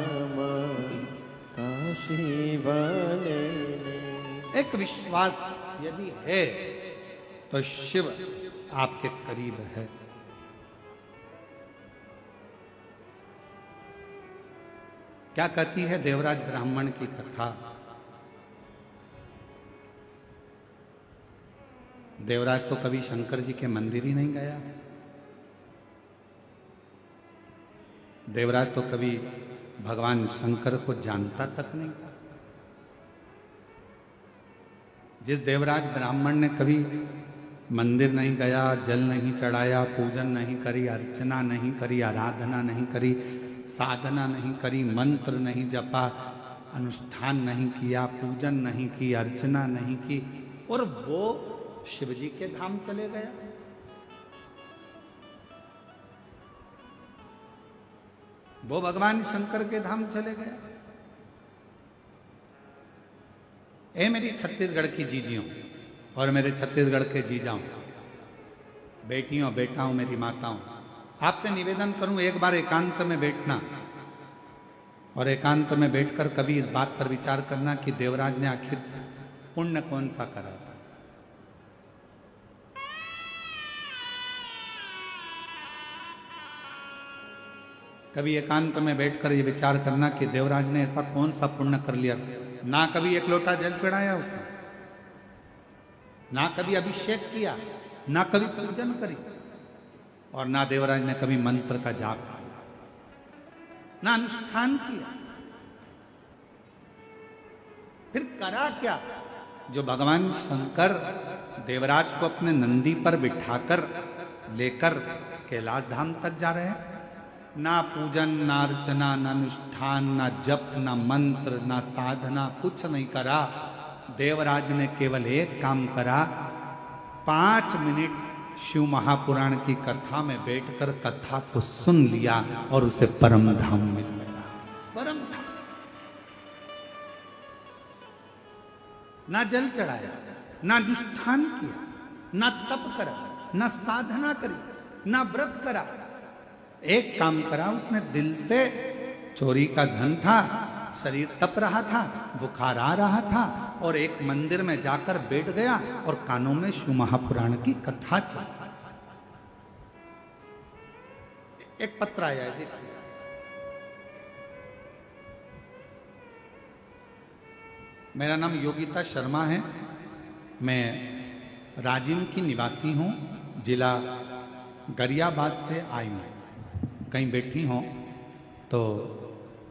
Speaker 2: काशी वाले ने।
Speaker 1: एक विश्वास यदि है तो शिव आपके करीब है। क्या कहती है देवराज ब्राह्मण की कथा। देवराज तो कभी शंकर जी के मंदिर ही नहीं गया। देवराज तो कभी भगवान शंकर को जानता तक नहीं। जिस देवराज ब्राह्मण ने कभी मंदिर नहीं गया, जल नहीं चढ़ाया, पूजन नहीं करी, अर्चना नहीं करी, आराधना नहीं करी, साधना नहीं करी, मंत्र नहीं जपा, अनुष्ठान नहीं किया, पूजन नहीं की, अर्चना नहीं की, और वो शिव जी के धाम चले गया। वो भगवान शंकर के धाम चले गया। ए मेरी छत्तीसगढ़ की जीजियों और मेरे छत्तीसगढ़ के जीजाओं, बेटियों, बेटाओं, मेरी माताओं, आपसे निवेदन करूं एक बार एकांत में बैठना और एकांत में बैठकर कभी इस बात पर विचार करना कि देवराज ने आखिर पुण्य कौन सा करा। कभी एकांत में बैठकर ये विचार करना कि देवराज ने ऐसा कौन सा पुण्य कर लिया। ना कभी एक लोटा जल चढ़ाया उसने, ना कभी अभिषेक किया, ना कभी पूजन करी, और ना देवराज ने कभी मंत्र का जाप किया, ना अनुष्ठान किया। फिर करा क्या? जो भगवान शंकर देवराज को अपने नंदी पर बिठाकर लेकर कैलाश धाम तक जा रहे हैं, ना पूजन, ना अर्चना, ना अनुष्ठान, ना जप, ना मंत्र, ना साधना, कुछ नहीं करा। देवराज ने केवल एक काम करा, 5 मिनट शिव महापुराण की कथा में बैठकर कथा को सुन लिया और उसे परम धाम मिल गया। परम धाम। ना जल चढ़ाया, ना अनुष्ठान किया, ना तप करा, ना साधना करी, ना व्रत करा। एक काम करा उसने, दिल से चोरी का धन था, शरीर तप रहा था, बुखार आ रहा था, और एक मंदिर में जाकर बैठ गया और कानों में शिव महापुराण की कथा चल। एक पत्र आया है, देखिए। मेरा नाम योगिता शर्मा है, मैं राजिम की निवासी हूं, जिला गरियाबाद से आई हूं। कहीं बैठी हो तो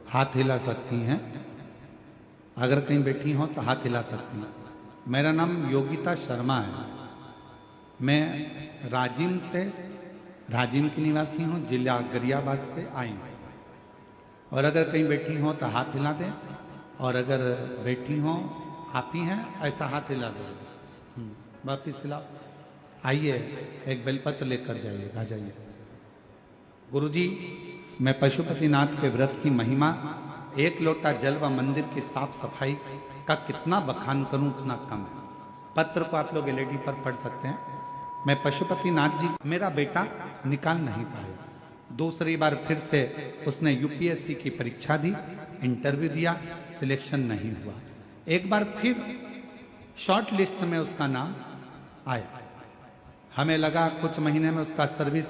Speaker 1: हाथ हिला सकती हैं, अगर कहीं बैठी हो तो हाथ हिला सकती हैं। मेरा नाम योगिता शर्मा है, मैं राजिम की निवासी हूँ, जिला गरियाबाद से आई हूँ। और अगर कहीं बैठी हो तो हाथ हिला दें, और अगर बैठी हो आप ही हैं ऐसा हाथ हिला दो, वापिस हिलाओ। आइए एक बेलपत्र लेकर जाइए, आ जाइए। गुरुजी, मैं पशुपतिनाथ के व्रत की महिमा, 1 लोटा जल व मंदिर की साफ सफाई का कितना बखान करूं उतना कम है। पत्र को आप लोग एलईडी पर पढ़ सकते हैं। मैं पशुपतिनाथ जी, मेरा बेटा निकाल नहीं पाया। दूसरी बार फिर से उसने यूपीएससी की परीक्षा दी, इंटरव्यू दिया, सिलेक्शन नहीं हुआ। एक बार फिर शॉर्ट लिस्ट में उसका नाम आया। हमें लगा कुछ महीने में उसका सर्विस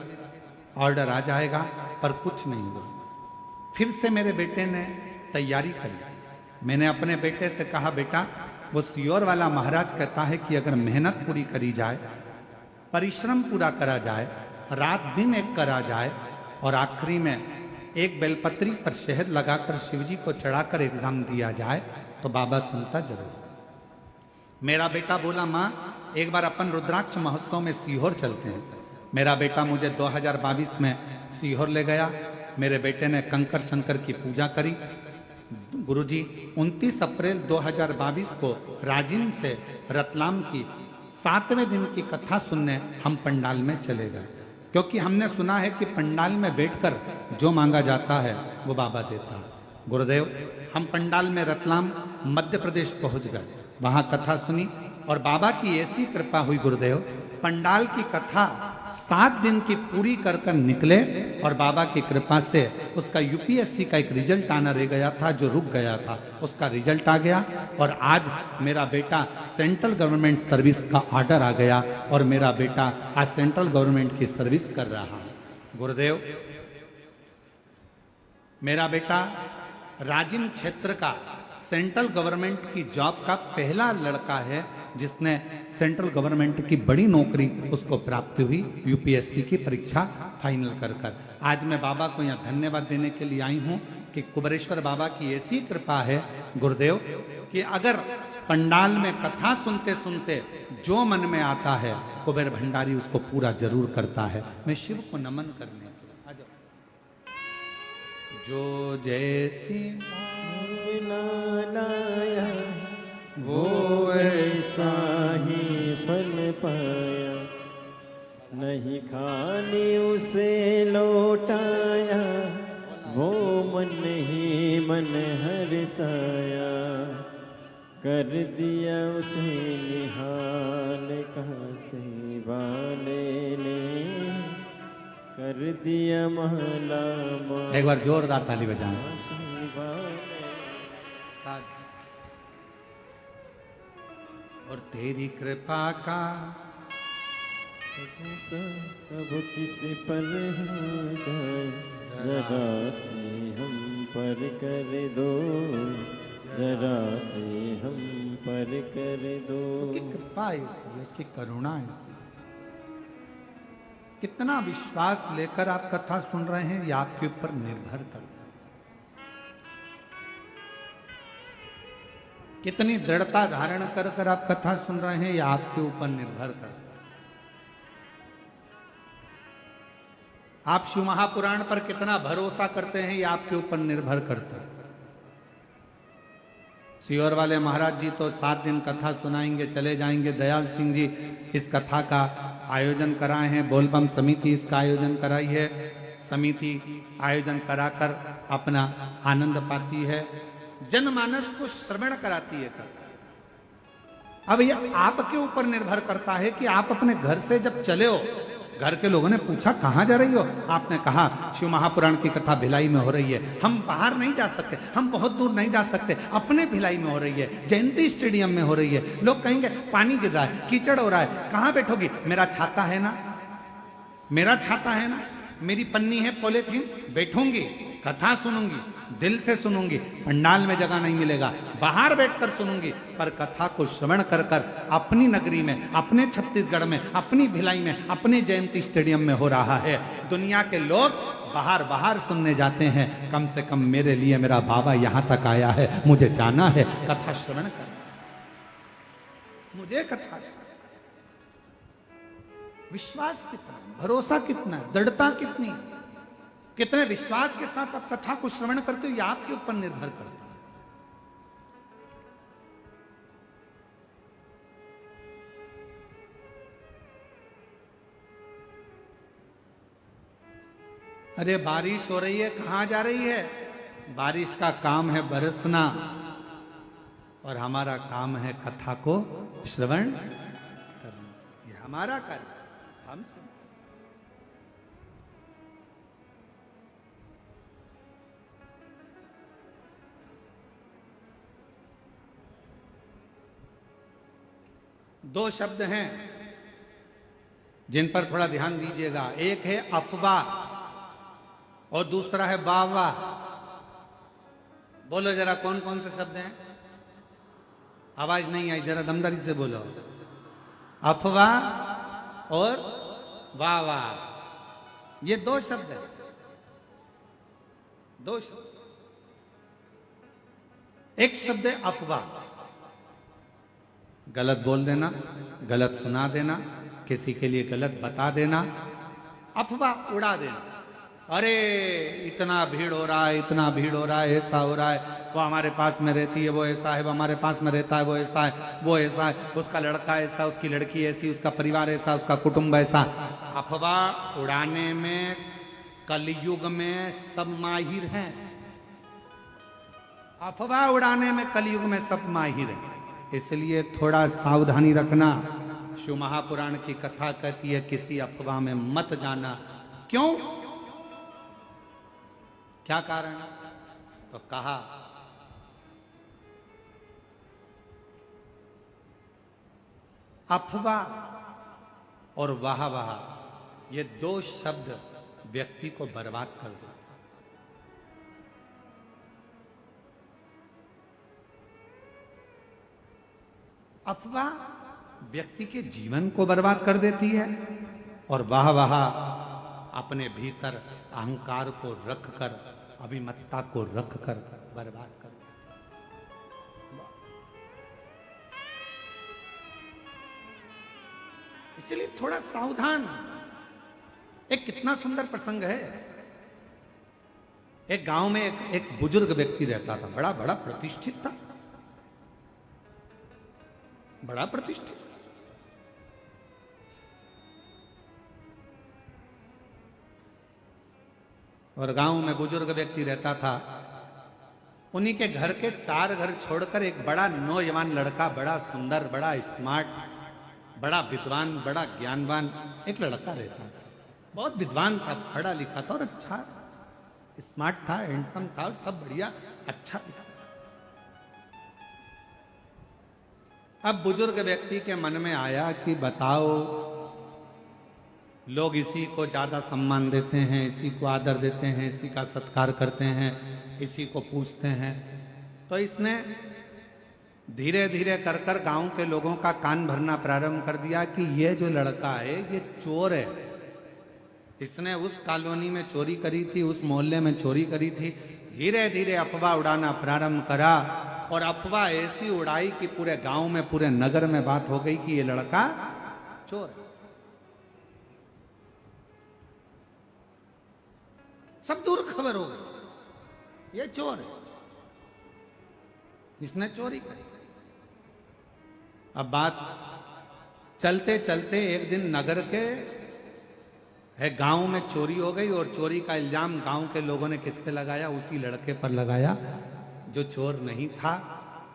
Speaker 1: ऑर्डर आ जाएगा, पर कुछ नहीं हुआ। फिर से मेरे बेटे ने तैयारी करी। मैंने अपने बेटे से कहा, बेटा वो सियोर वाला महाराज कहता है कि अगर मेहनत पूरी करी जाए, परिश्रम पूरा करा जाए, रात दिन एक करा जाए, और आखिरी में एक बेलपत्री पर शहद लगाकर शिवजी को चढ़ाकर एग्जाम दिया जाए, तो बाबा सुनता जरूर। मेरा बेटा बोला, माँ एक बार अपन रुद्राक्ष महोत्सव में सीहोर चलते हैं। मेरा बेटा मुझे 2022 में सीहोर ले गया। मेरे बेटे ने कंकर शंकर की पूजा करी। गुरुजी, 29 अप्रैल 2022 को राजिम से रतलाम की 7वें दिन की कथा सुनने हम पंडाल में चले गए, क्योंकि हमने सुना है कि पंडाल में बैठकर जो मांगा जाता है वो बाबा देता है। गुरुदेव, हम पंडाल में रतलाम मध्य प्रदेश पहुंच गए, वहां कथा सुनी और बाबा की ऐसी कृपा हुई गुरुदेव, पंडाल की कथा 7 दिन की पूरी कर कर निकले, और बाबा की कृपा से उसका यूपीएससी का एक रिजल्ट आना रह गया था, जो रुक गया था, उसका रिजल्ट आ गया। और आज मेरा बेटा सेंट्रल गवर्नमेंट सर्विस का ऑर्डर आ गया, और मेरा बेटा आज सेंट्रल गवर्नमेंट की सर्विस कर रहा है। गुरुदेव, मेरा बेटा राजिम क्षेत्र का सेंट्रल गवर्नमेंट की जॉब का पहला लड़का है जिसने सेंट्रल गवर्नमेंट की बड़ी नौकरी उसको प्राप्त हुई यूपीएससी की परीक्षा फाइनल कर कर। आज मैं बाबा को यहाँ धन्यवाद देने के लिए आई हूँ कि कुबेरेश्वर बाबा की ऐसी कृपा है गुरुदेव कि अगर पंडाल में कथा सुनते सुनते जो मन में आता है, कुबेर भंडारी उसको पूरा जरूर करता है। मैं शिव को नमन करने आ जाओ। जो जैसी
Speaker 2: लाया वो ऐसा ही फल पाया, नहीं खाली उसे लौटाया, वो मन ही मन हर्षाया, कर दिया उसे निहाल काशी वाले ने, कर दिया महला महला।
Speaker 1: एक बार जोरदार ताली बजाएं। और तेरी कृपा का
Speaker 2: कब किसी पर हो जाए, जरा से हम पर कर दो, जरा से हम पर कर दो।
Speaker 1: उसकी कृपा ऐसी, उसकी करुणा ऐसी। कितना विश्वास लेकर आप कथा सुन रहे हैं, यह आपके ऊपर निर्भर करता है। कितनी दृढ़ता धारण कर कर आप कथा सुन रहे हैं, यह आपके ऊपर निर्भर करता है। आप शिव महापुराण पर कितना भरोसा करते हैं, यह आपके ऊपर निर्भर करता है। सीहोर वाले महाराज जी तो 7 दिन कथा सुनाएंगे, चले जाएंगे। दयाल सिंह जी इस कथा का आयोजन कराए हैं, बोलबम समिति इसका आयोजन कराई है। समिति आयोजन कराकर अपना आनंद पाती है, जनमानस को श्रवण कराती है। अब यह आपके ऊपर निर्भर करता है कि आप अपने घर से जब चले हो, घर के लोगों ने पूछा कहां जा रही हो, आपने कहा शिव महापुराण की कथा भिलाई में हो रही है, हम बाहर नहीं जा सकते, हम बहुत दूर नहीं जा सकते, अपने भिलाई में हो रही है, जयंती स्टेडियम में हो रही है। लोग कहेंगे पानी गिर रहा है, कीचड़ हो रहा है, कहां बैठोगी? मेरा छाता है ना, मेरा छाता है ना, मेरी पन्नी है पॉलिथीन, बैठूंगी, कथा सुनूंगी, दिल से सुनूंगी। पंडाल में जगह नहीं मिलेगा, बाहर बैठकर सुनूंगी, पर कथा को श्रवण कर कर अपनी नगरी में, अपने छत्तीसगढ़ में, अपनी भिलाई में, अपने जयंती स्टेडियम में हो रहा है। दुनिया के लोग बाहर बाहर सुनने जाते हैं, कम से कम मेरे लिए मेरा बाबा यहां तक आया है, मुझे जाना है, कथा श्रवण कर, मुझे कथा। विश्वास कितना, भरोसा कितना, दृढ़ता कितनी, कितने विश्वास के साथ आप कथा को श्रवण करते हो, यह आपके ऊपर निर्भर करता है। अरे बारिश हो रही है, कहां जा रही है? बारिश का काम है बरसना, और हमारा काम है कथा को श्रवण करना। ये हमारा कार्य, हम सुन। दो शब्द हैं जिन पर थोड़ा ध्यान दीजिएगा। एक है अफवाह और दूसरा है वाह। बोलो जरा कौन कौन से शब्द हैं? आवाज नहीं आई, जरा दमदारी से बोलो। अफवाह और वाह, ये दो शब्द हैं, दो शब्द। एक शब्द है अफवाह, गलत बोल देना, गलत सुना देना, किसी के लिए गलत बता देना, अफवाह उड़ा देना। अरे इतना भीड़ हो रहा है, इतना भीड़ हो रहा है, ऐसा हो रहा है, वो हमारे पास में रहती है, वो ऐसा है, वो हमारे पास में रहता है, वो ऐसा है, वो ऐसा है, उसका लड़का ऐसा, उसकी लड़की ऐसी, उसका परिवार ऐसा, उसका कुटुंब ऐसा। अफवाह उड़ाने में कलयुग में सब माहिर हैं। अफवाह उड़ाने में कलयुग में सब माहिर हैं, इसलिए थोड़ा सावधानी रखना। शिव महापुराण की कथा कहती है किसी अफवाह में मत जाना। क्यों? क्या कारण? तो कहा अफवाह और वाह ये दो शब्द व्यक्ति को बर्बाद कर देते। अफवाह व्यक्ति के जीवन को बर्बाद कर देती है, और वाह अपने भीतर अहंकार को रखकर, अभिमत्ता को रखकर बर्बाद कर देती है। इसलिए थोड़ा सावधान। एक कितना सुंदर प्रसंग है। एक गांव में एक बुजुर्ग व्यक्ति रहता था, बड़ा बड़ा प्रतिष्ठित था, बड़ा प्रतिष्ठित। और गांव में बुजुर्ग व्यक्ति रहता था। उन्हीं के घर के 4 घर छोड़कर एक बड़ा नौजवान लड़का, बड़ा सुंदर, बड़ा स्मार्ट, बड़ा विद्वान, बड़ा ज्ञानवान एक लड़का रहता था। बहुत विद्वान था, पढ़ा लिखा था और अच्छा स्मार्ट था, हैंडसम था, और सब बढ़िया अच्छा था। अब बुजुर्ग व्यक्ति के मन में आया कि बताओ, लोग इसी को ज्यादा सम्मान देते हैं, इसी को आदर देते हैं, इसी का सत्कार करते हैं, इसी को पूछते हैं। तो इसने धीरे धीरे कर कर गांव के लोगों का कान भरना प्रारंभ कर दिया कि ये जो लड़का है ये चोर है, इसने उस कॉलोनी में चोरी करी थी, उस मोहल्ले में चोरी करी थी। धीरे धीरे अफवाह उड़ाना प्रारंभ करा और अफवाह ऐसी उड़ाई कि पूरे गांव में, पूरे नगर में बात हो गई कि ये लड़का चोर है। सब दूर खबर हो गई, ये चोर है, इसने चोरी करी। अब बात चलते चलते एक दिन नगर के गांव में चोरी हो गई और चोरी का इल्जाम गांव के लोगों ने किस पे लगाया? उसी लड़के पर लगाया जो चोर नहीं था,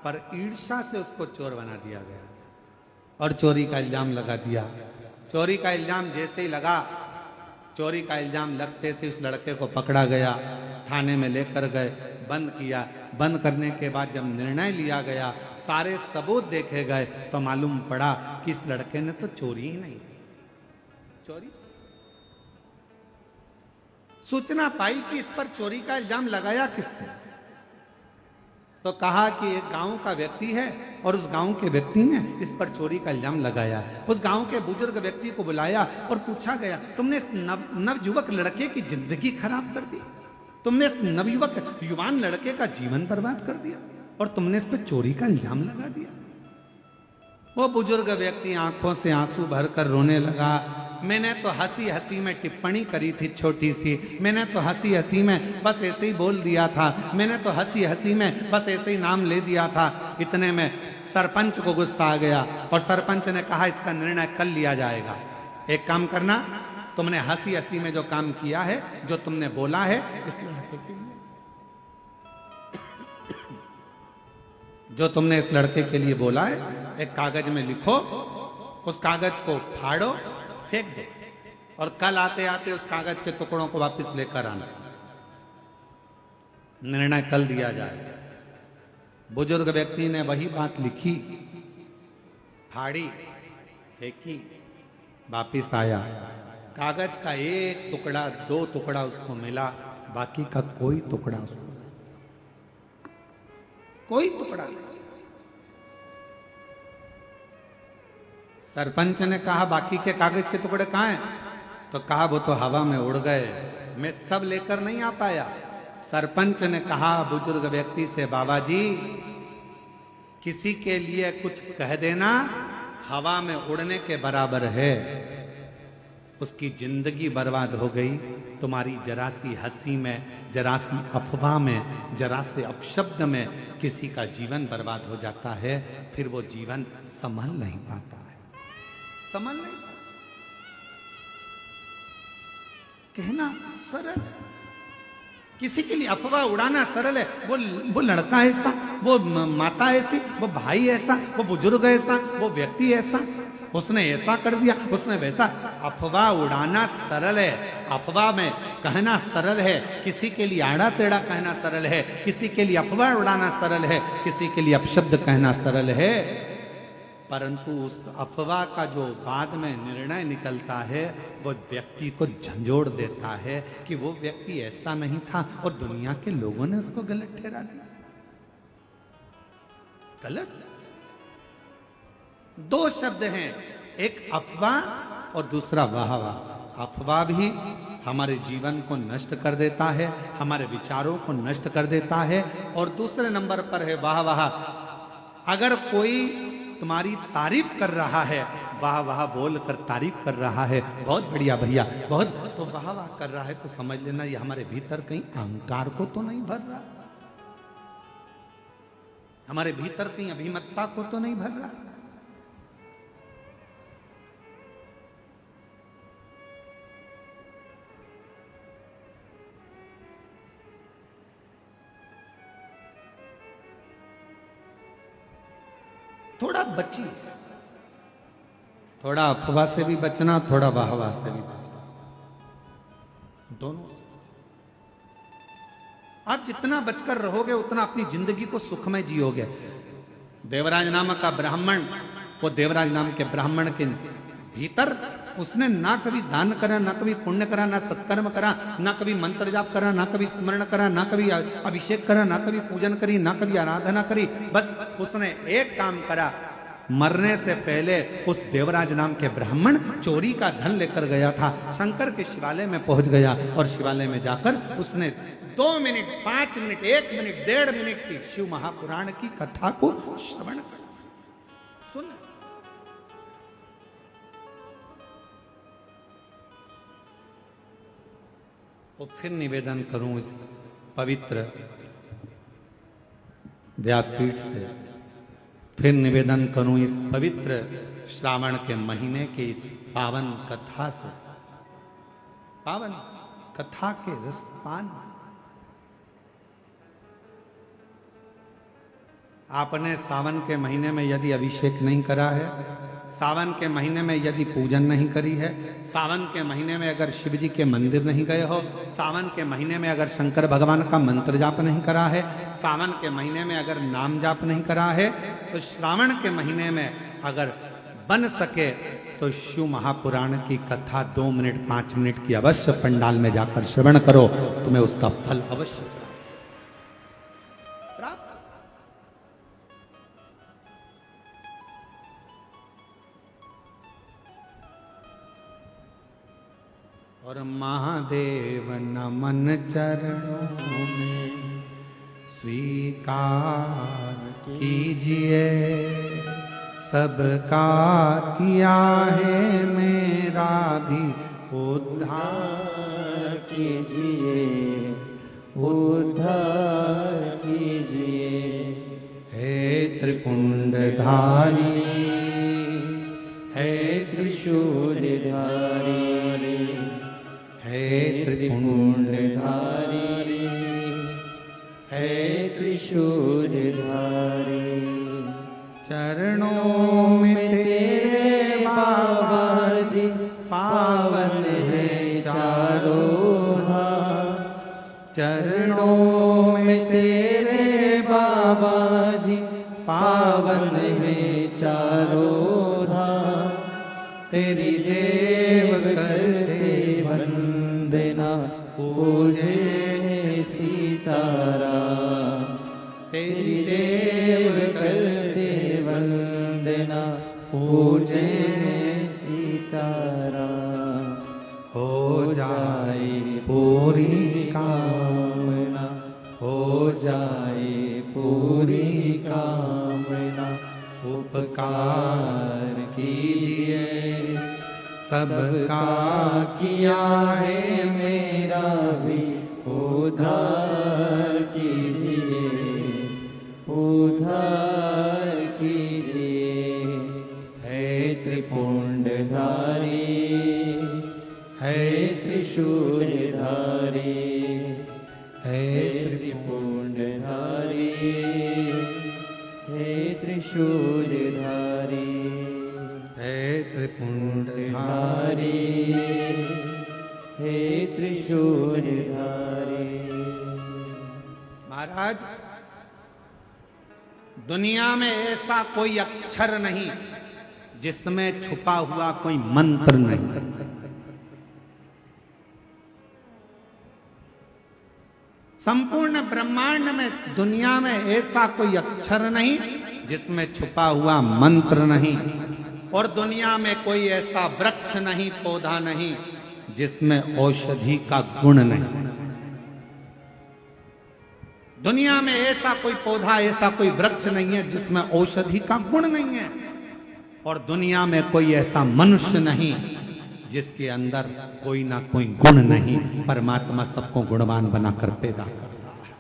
Speaker 1: पर ईर्ष्या से उसको चोर बना दिया गया और चोरी का इल्जाम लगा दिया। चोरी का इल्जाम जैसे ही लगा, चोरी का इल्जाम लगते से उस लड़के को पकड़ा गया, थाने में लेकर गए, बंद किया। बंद करने के बाद जब निर्णय लिया गया, सारे सबूत देखे गए, तो मालूम पड़ा कि इस लड़के ने तो चोरी ही नहीं की। चोरी सूचना पाई कि इस पर चोरी का इल्जाम लगाया किसने, तो कहा कि एक गांव का व्यक्ति है और उस गांव के व्यक्ति ने इस पर चोरी का इल्जाम लगाया। उस गांव के बुजुर्ग व्यक्ति को बुलाया और पूछा गया, तुमने इस नवयुवक लड़के की जिंदगी खराब कर दी, तुमने इस नवयुवक युवान लड़के का जीवन बर्बाद कर दिया और तुमने इस पर चोरी का इल्जाम लगा दिया। वो बुजुर्ग व्यक्ति आंखों से आंसू भरकर रोने लगा। मैंने तो हंसी हंसी में टिप्पणी करी थी छोटी सी, मैंने तो हंसी हंसी में बस ऐसे ही बोल दिया था, मैंने तो हंसी हंसी में बस ऐसे ही नाम ले दिया था। इतने में सरपंच को गुस्सा आ गया और सरपंच ने कहा इसका निर्णय कल लिया जाएगा। एक काम करना, तुमने हंसी हंसी में जो काम किया है, जो तुमने बोला है, जो तुमने इस लड़के के लिए बोला है, एक कागज में लिखो, उस कागज को फाड़ो, फेंक दो और कल आते आते उस कागज के टुकड़ों को वापस लेकर आना। निर्णय कल दिया जाए। बुजुर्ग व्यक्ति ने वही बात लिखी, फाड़ी, फेंकी, वापिस आया। कागज का एक टुकड़ा, दो टुकड़ा उसको मिला, बाकी का कोई टुकड़ा उसको नहीं, कोई टुकड़ा नहीं। सरपंच ने कहा बाकी के कागज के टुकड़े कहाँ हैं? तो कहा वो तो हवा में उड़ गए, मैं सब लेकर नहीं आ पाया। सरपंच ने कहा बुजुर्ग व्यक्ति से, बाबा जी किसी के लिए कुछ कह देना हवा में उड़ने के बराबर है। उसकी जिंदगी बर्बाद हो गई। तुम्हारी जरा सी हंसी में, जरा सी अफवाह में, जरा से अपशब्द में किसी का जीवन बर्बाद हो जाता है, फिर वो जीवन संभल नहीं पाता है, संभल नहीं पाता। कहना सरल है, किसी के लिए अफवाह उड़ाना सरल है। वो लड़का ऐसा, वो माता ऐसी, वो भाई ऐसा, वो बुजुर्ग ऐसा, वो व्यक्ति ऐसा, उसने ऐसा कर दिया, उसने वैसा। अफवाह उड़ाना सरल है, अफवाह में कहना सरल है, किसी के लिए आड़ा टेढ़ा कहना सरल है, किसी के लिए अफवाह उड़ाना सरल है, किसी के लिए अपशब्द कहना सरल है। परंतु उस अफवाह का जो बाद में निर्णय निकलता है, वो व्यक्ति को झंझोड़ देता है कि वो व्यक्ति ऐसा नहीं था और दुनिया के लोगों ने उसको गलत ठहरा दिया। गलत दो शब्द हैं, एक अफवाह और दूसरा वाहवाह। अफवाह भी हमारे जीवन को नष्ट कर देता है, हमारे विचारों को नष्ट कर देता है। और दूसरे नंबर पर है वाहवाह। अगर कोई तुम्हारी तारीफ कर रहा है, वाह वाह बोल कर तारीफ कर रहा है, बहुत बढ़िया भैया, बहुत, तो वाह वाह कर रहा है, तो समझ लेना ये हमारे भीतर कहीं अहंकार को तो नहीं भर रहा, हमारे भीतर कहीं अभिमतता को तो नहीं भर रहा। थोड़ा बचिए, थोड़ा अफवाह से भी बचना, थोड़ा वाहवाह से भी बचना, दोनों से। आप जितना बचकर रहोगे उतना अपनी जिंदगी को सुखमय जियोगे। देवराज नामक का ब्राह्मण, वो देवराज नाम के ब्राह्मण के भीतर उसने ना कभी दान करा, ना कभी पुण्य करा, ना सत्कर्म करा, ना कभी मंत्र जाप करा, ना कभी स्मरण करा, ना कभी अभिषेक करा, ना कभी पूजन करी, ना कभी आराधना करी। बस उसने एक काम करा, मरने से पहले उस देवराज नाम के ब्राह्मण चोरी का धन लेकर गया था। शंकर के शिवालय में पहुंच गया और शिवालय में जाकर उसने 2 मिनट, 5 मिनट, 1 मिनट, 1.5 मिनट की शिव महापुराण की कथा को श्रवण कर सुन। और फिर निवेदन करूं इस पवित्र व्यासपीठ से, फिर निवेदन करूं इस पवित्र श्रावण के महीने के इस पावन कथा से, पावन कथा के रसपान। आपने सावन के महीने में यदि अभिषेक नहीं करा है, सावन के महीने में यदि पूजन नहीं करी है, सावन के महीने में अगर शिव जी के मंदिर नहीं गए हो, सावन के महीने में अगर शंकर भगवान का मंत्र जाप नहीं करा है, सावन के महीने में अगर नाम जाप नहीं करा है, तो श्रावण के महीने में अगर बन सके तो शिव महापुराण की कथा 2 मिनट 5 मिनट की अवश्य पंडाल में जाकर श्रवण करो, तुम्हें उसका फल अवश्य प्राप्त। और महादेव नमन चरणों में स्वीकार कीजिए, सबका किया है मेरा भी उद्धार
Speaker 2: कीजिए, उद्धार कीजिए।
Speaker 1: हे त्रिपुंडधारी, हे
Speaker 2: त्रिशूलधारी,
Speaker 1: हे त्रिपुंडधारी,
Speaker 2: हे त्रिशूलधारी।
Speaker 1: चरणों में तेरे बाबा जी पावन है चारों धाम, चरणों में तेरे बाबा जी पावन है चारों धाम। तेरी देव करते वंदना पूजे सीताराम, तेरी देव करते वंदना पूजे सीताराम। हो जाए पूरी कामना, हो जाए पूरी कामना। उपकार कीजिए, सबका किया है मेरा भी उद्धार कीजिए,
Speaker 2: उद्धार कीजिए।
Speaker 1: हे त्रिपुंडधारी,
Speaker 2: हे त्रिशूलधारी,
Speaker 1: हे
Speaker 2: त्रिपुंडधारी, हे त्रिशूलधारी,
Speaker 1: हे त्रिपुंडधारी,
Speaker 2: हे त्रिशूलधारी।
Speaker 1: महाराज, दुनिया में ऐसा कोई अक्षर नहीं जिसमें छुपा हुआ कोई मंत्र नहीं। संपूर्ण ब्रह्मांड में, दुनिया में ऐसा कोई अक्षर नहीं जिसमें छुपा हुआ मंत्र नहीं। और दुनिया में कोई ऐसा वृक्ष नहीं, पौधा नहीं जिसमें औषधि का गुण नहीं। दुनिया में ऐसा कोई पौधा, ऐसा कोई वृक्ष नहीं है जिसमें औषधि का गुण नहीं है। और दुनिया में कोई ऐसा मनुष्य नहीं जिसके अंदर कोई ना कोई गुण नहीं। परमात्मा सबको गुणवान बनाकर पैदा करता है।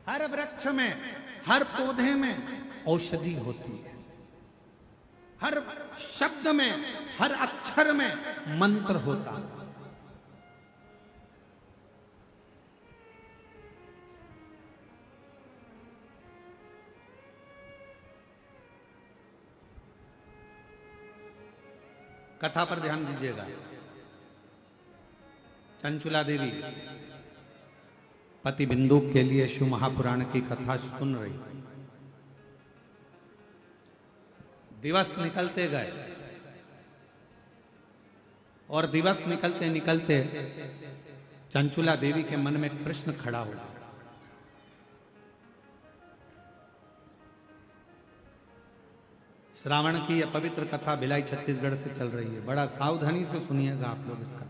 Speaker 1: हर वृक्ष में, हर पौधे में औषधि होती है। हर शब्द में, हर अक्षर में मंत्र होता है। कथा पर ध्यान दीजिएगा। चंचुला देवी पति बिंदुक के लिए शिव महापुराण की कथा सुन रही। दिवस निकलते गए और दिवस निकलते निकलते चंचुला देवी के मन में एक प्रश्न खड़ा हुआ। श्रावण की यह पवित्र कथा भिलाई छत्तीसगढ़ से चल रही है। बड़ा सावधानी से सुनिएगा आप लोग इसका।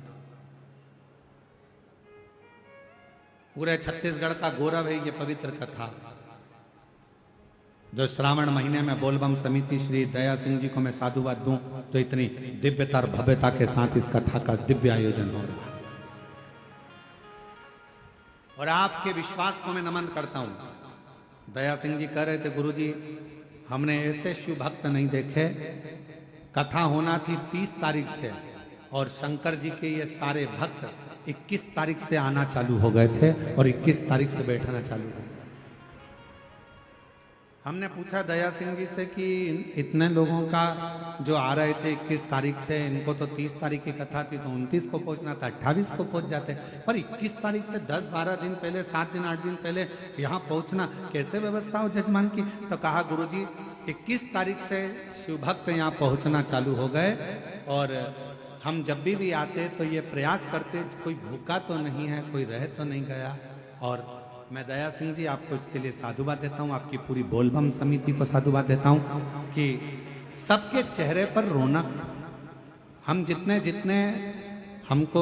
Speaker 1: पूरे छत्तीसगढ़ का गौरव है ये पवित्र कथा, जो श्रावण महीने में बोलबम समिति श्री दया सिंह जी को मैं साधुवाद दूं तो इतनी दिव्यता और भव्यता के साथ इस कथा का दिव्य आयोजन हो रहा है। और आपके विश्वास को मैं नमन करता हूं। दया सिंह जी कह रहे थे, गुरुजी हमने ऐसे शिव भक्त नहीं देखे। कथा होना थी 30 तारीख से और शंकर जी के ये सारे भक्त 21 तारीख से आना चालू हो गए थे और 21 तारीख से बैठना चालू हो गया। हमने पूछा दया सिंह जी से कि इतने लोगों का जो आ रहे थे 21 तारीख से, इनको तो 30 तारीख की कथा थी तो 29 को पहुंचना था, 28 को पहुंच जाते, पर 21 तारीख से 10-12 दिन पहले, 7 दिन 8 दिन पहले यहाँ पहुंचना कैसे व्यवस्था हो जजमान की? तो कहा गुरुजी 21 तारीख से शिव भक्त यहाँ पहुंचना चालू हो गए और हम जब भी आते तो ये प्रयास करते कोई भूखा तो नहीं है, कोई रह तो नहीं गया। और मैं दया सिंह जी आपको इसके लिए साधुवाद देता हूँ, आपकी पूरी बोलबम समिति को साधुवाद देता हूँ कि सबके चेहरे पर रौनक। हम जितने जितने हमको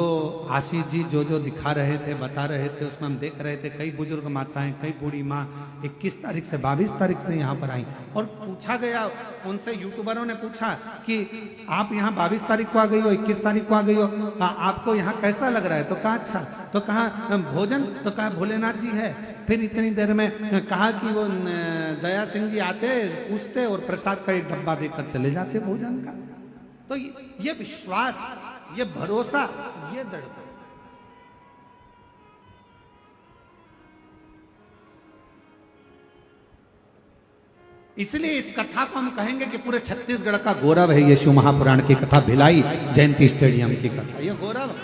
Speaker 1: आशीष जी जो जो दिखा रहे थे, बता रहे थे, उसमें हम देख रहे थे कई बुजुर्ग माताएं, कई बूढ़ी माँ 21 तारीख से 22 तारीख से यहाँ पर आई। और पूछा गया उनसे, यूट्यूबरों ने पूछा कि आप यहाँ 22 तारीख को आ गई हो, 21 तारीख को आ गई हो, आपको यहाँ कैसा लग रहा है? तो कहा अच्छा। तो कहा भोजन? तो कहा भोलेनाथ जी है। फिर इतनी देर में कहा कि वो दया सिंह जी आते, पूछते और प्रसाद का एक डब्बा देकर चले जाते भोजन का। तो ये विश्वास, ये भरोसा, ये दृढ़ता। इसलिए इस कथा को हम कहेंगे कि पूरे छत्तीसगढ़ का गौरव है ये शिव महापुराण की कथा, भिलाई जयंती स्टेडियम की कथा। ये गौरव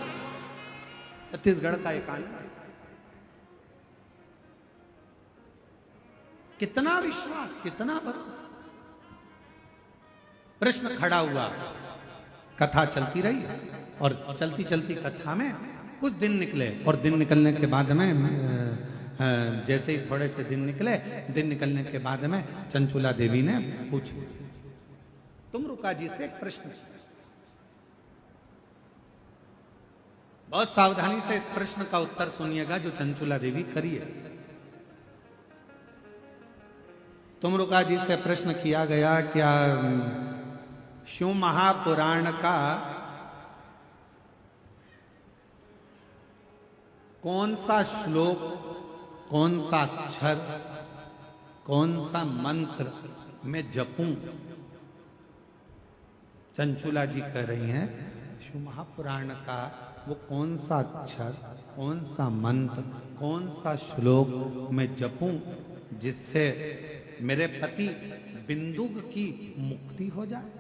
Speaker 1: छत्तीसगढ़ का एक आनंद। कितना विश्वास, कितना भरोसा। प्रश्न खड़ा हुआ, कथा चलती रही और चलती चलती कथा में कुछ दिन निकले और दिन निकलने के बाद में जैसे ही थोड़े से दिन निकले, दिन निकलने के बाद में चंचुला देवी ने पूछा, तुमरुका जी से एक प्रश्न। बहुत सावधानी से इस प्रश्न का उत्तर सुनिएगा जो चंचुला देवी करिए। तुमरुका जी से प्रश्न किया गया, क्या शिव महापुराण का कौन सा श्लोक, कौन सा अक्षर, कौन सा मंत्र मैं जपूं? चंचुला जी कह रही हैं शिव महापुराण का वो कौन सा अक्षर, कौन सा मंत्र, कौन सा श्लोक मैं जपूं जिससे मेरे पति बिंदुक की मुक्ति हो जाए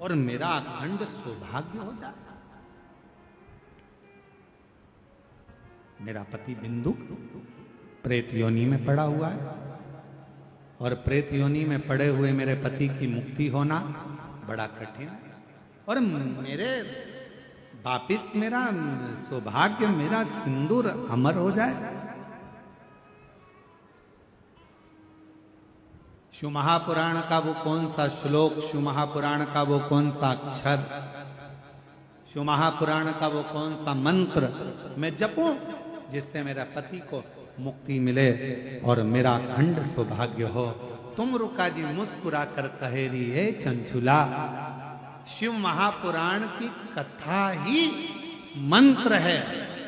Speaker 1: और मेरा अखंड सौभाग्य हो जाए। मेरा पति बिंदुक प्रेत योनि में पड़ा हुआ है और प्रेत योनि में पड़े हुए मेरे पति की मुक्ति होना बड़ा कठिन है और मेरे वापिस मेरा सौभाग्य, मेरा सिंदूर अमर हो जाए। शिव महापुराण का वो कौन सा श्लोक, शिव महापुराण का वो कौन सा अक्षर, शिव महापुराण का वो कौन सा मंत्र मैं जपूं जिससे मेरा पति को मुक्ति मिले और मेरा अखंड सौभाग्य हो? तुमरुका जी मुस्कुरा कर कहे रही है, चंचुला शिव महापुराण की कथा ही मंत्र है,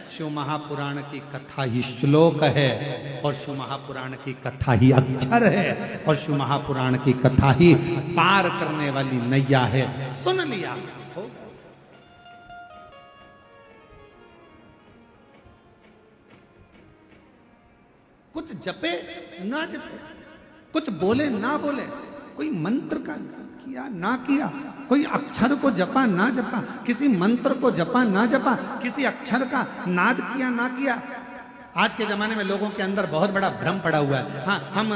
Speaker 1: शिव महापुराण की कथा ही श्लोक है और शिव महापुराण की कथा ही अक्षर है और शिव महापुराण की कथा ही पार करने वाली नैया है। सुन लिया हो? कुछ जपे ना जपे, कुछ बोले ना बोले, कोई मंत्र का किया ना किया, कोई अक्षर को जपा ना जपा, किसी मंत्र को जपा ना जपा, किसी अक्षर का नाद किया ना किया। आज के जमाने में लोगों के अंदर बहुत बड़ा भ्रम पड़ा हुआ है। हाँ, हम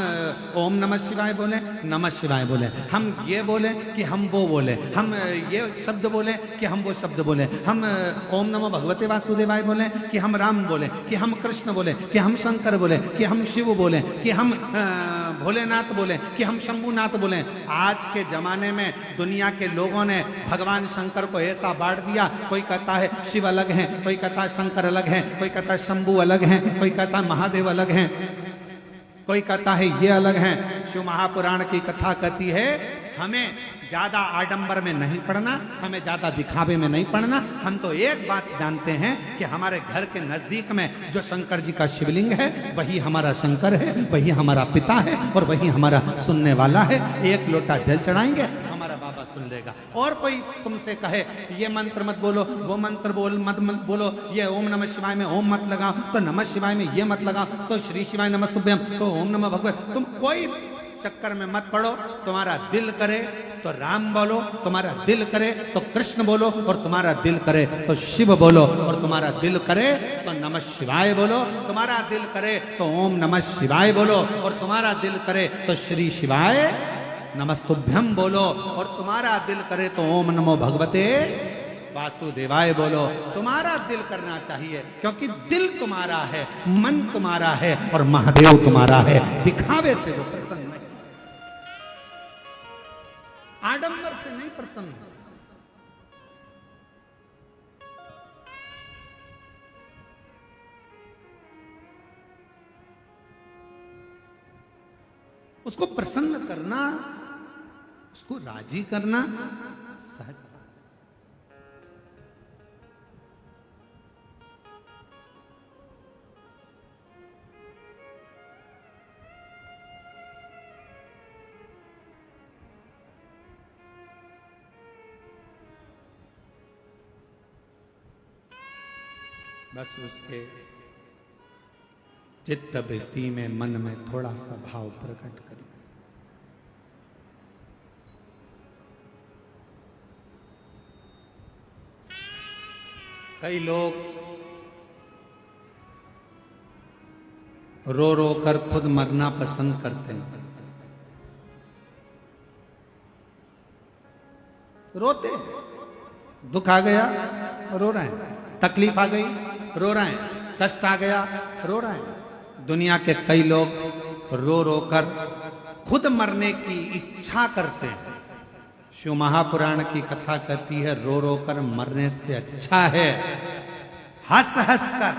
Speaker 1: ओम नमः शिवाय बोले, नमः शिवाय बोले, हम ये बोले कि हम वो बोले, हम ये शब्द बोले कि हम वो शब्द बोले, हम ओम नमो भगवते वासुदेवाय बोले कि हम राम बोले, कि हम कृष्ण बोले, कि हम शंकर बोले, कि हम शिव बोले, कि हम भोलेनाथ बोले कि हम शंभुनाथ बोले। आज के जमाने में दुनिया के लोगों ने भगवान शंकर को ऐसा बांट दिया, कोई कहता है शिव अलग है, कोई कहता है शंकर अलग है, कोई कहता है शंभु अलग है, कोई कहता है महादेव अलग है, कोई कहता है ये अलग है। शिव महापुराण की कथा कहती है हमें ज्यादा आडंबर में नहीं पड़ना, हमें ज्यादा दिखावे में नहीं पड़ना। हम तो एक बात जानते हैं कि हमारे घर के नजदीक में जो शंकर जी का शिवलिंग है वही हमारा शंकर है, वही हमारा पिता है और वही हमारा सुनने वाला है। एक लोटा जल चढ़ाएंगे हमारा बाबा सुन लेगा। और कोई तुमसे कहे ये मंत्र मत बोलो, वो मंत्र मत बोलो, ये ओम नमः शिवाय में ओम मत लगाओ, तो नमः शिवाय में ये मत लगाओ, तो श्री शिवाय नमस्तुभ्यम, तो ओम नमः भगवत, तुम कोई चक्कर में मत पड़ो। तुम्हारा दिल करे तो राम बोलो, तुम्हारा दिल करे तो कृष्ण बोलो, और तुम्हारा दिल करे तो शिव बोलो, और तुम्हारा दिल करे तो नमः शिवाय बोलो, तुम्हारा दिल करे तो ओम नमः शिवाय बोलो, और तुम्हारा दिल करे तो श्री शिवाय नमस्तुभ्यम बोलो, और तुम्हारा दिल करे तो ओम नमो भगवते वासुदेवाय बोलो। तुम्हारा दिल करना चाहिए, क्योंकि दिल तुम्हारा है, मन तुम्हारा है और महादेव तुम्हारा है। दिखावे से वो प्रसन्न नहीं, आडंबर से नहीं प्रसन्न। उसको प्रसन्न करना, उसको राजी करना सहज। बस उसके चित्त वृत्ति में, मन में थोड़ा सा भाव प्रकट करें। कई लोग रो रो कर खुद मरना पसंद करते हैं। रोते, दुख आ गया रो रहे हैं, तकलीफ आ गई रो रहे हैं, कष्ट आ गया रो रहे हैं। दुनिया के कई लोग रो रो कर खुद मरने की इच्छा करते हैं। शिव महापुराण की कथा कहती है रो रो कर मरने से अच्छा है हंस हंस कर,